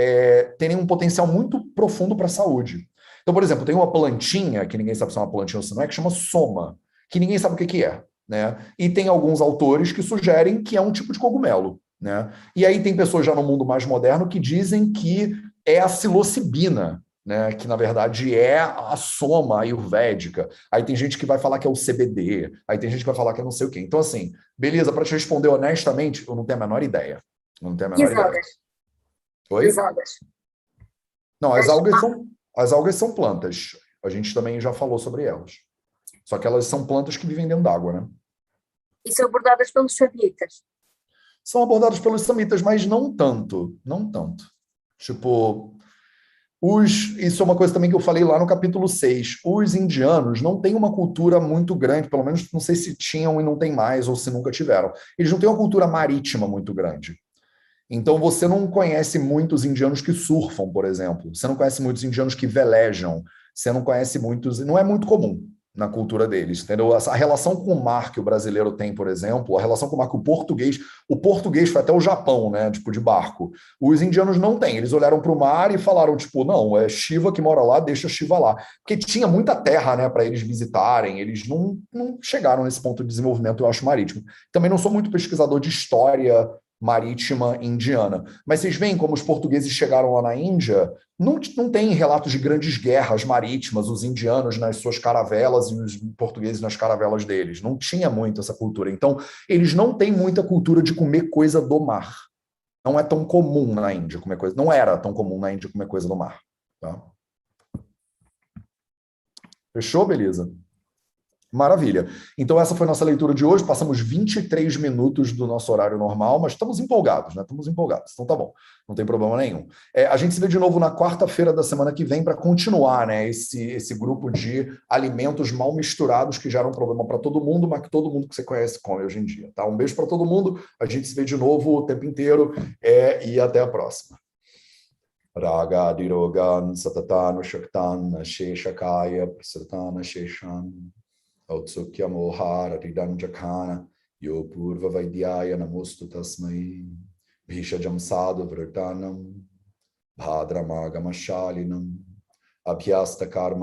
Speaker 1: terem um potencial muito profundo para a saúde. Então, por exemplo, tem uma plantinha, que ninguém sabe se é uma plantinha ou se não é, que chama soma, que ninguém sabe o que é, né? E tem alguns autores que sugerem que é um tipo de cogumelo, né? E aí tem pessoas já no mundo mais moderno que dizem que é a psilocibina, né, que na verdade é a soma ayurvédica. Aí tem gente que vai falar que é o CBD, aí tem gente que vai falar que é não sei o quê. Então, assim, beleza, para te responder honestamente, eu não tenho a menor ideia. Eu não tenho a menor
Speaker 5: E as
Speaker 1: ideia.
Speaker 5: algas?
Speaker 1: Oi?
Speaker 5: As algas?
Speaker 1: Não, as algas são plantas. A gente também já falou sobre elas. Só que elas são plantas que vivem dentro d'água, né?
Speaker 5: E são abordadas pelos samhitas?
Speaker 1: São abordadas pelos samhitas, mas não tanto. Não tanto. Tipo... Isso é uma coisa também que eu falei lá no capítulo 6. Os indianos não têm uma cultura muito grande, pelo menos não sei se tinham e não tem mais, ou se nunca tiveram. Eles não têm uma cultura marítima muito grande. Então você não conhece muitos indianos que surfam, por exemplo. Você não conhece muitos indianos que velejam. Você não conhece muitos... Não é muito comum. na cultura deles, entendeu? A relação com o mar que o brasileiro tem, por exemplo, a relação com o mar que o português foi até o Japão, né, tipo, de barco. Os indianos não têm, eles olharam para o mar e falaram, tipo, não, é Shiva que mora lá, deixa Shiva lá. Porque tinha muita terra, né, para eles visitarem, eles não chegaram nesse ponto de desenvolvimento, eu acho, marítimo. Também não sou muito pesquisador de história marítima indiana. Mas vocês veem como os portugueses chegaram lá na Índia, não tem relatos de grandes guerras marítimas, os indianos nas suas caravelas e os portugueses nas caravelas deles. Não tinha muito essa cultura. Então, eles não têm muita cultura de comer coisa do mar. Não é tão comum na Índia comer coisa. Não era tão comum na Índia comer coisa do mar. Tá? Fechou, beleza? Maravilha. Então essa foi a nossa leitura de hoje. Passamos 23 minutos do nosso horário normal, mas estamos empolgados, né? Estamos empolgados. Então tá bom, não tem problema nenhum. A gente se vê de novo na quarta-feira da semana que vem para continuar, né, esse grupo de alimentos mal misturados que geram problema para todo mundo, mas que todo mundo que você conhece come hoje em dia. Tá? Um beijo para todo mundo. A gente se vê de novo o tempo inteiro e até a próxima. Raga dirogan satatan shaktan sheshakaya prasatana sheshan Autsukya mohara ridanjakana yo purva vaidyaya namostu tasmai bhishajam sadhu vratanam bhadramagamashalinam abhyasta karma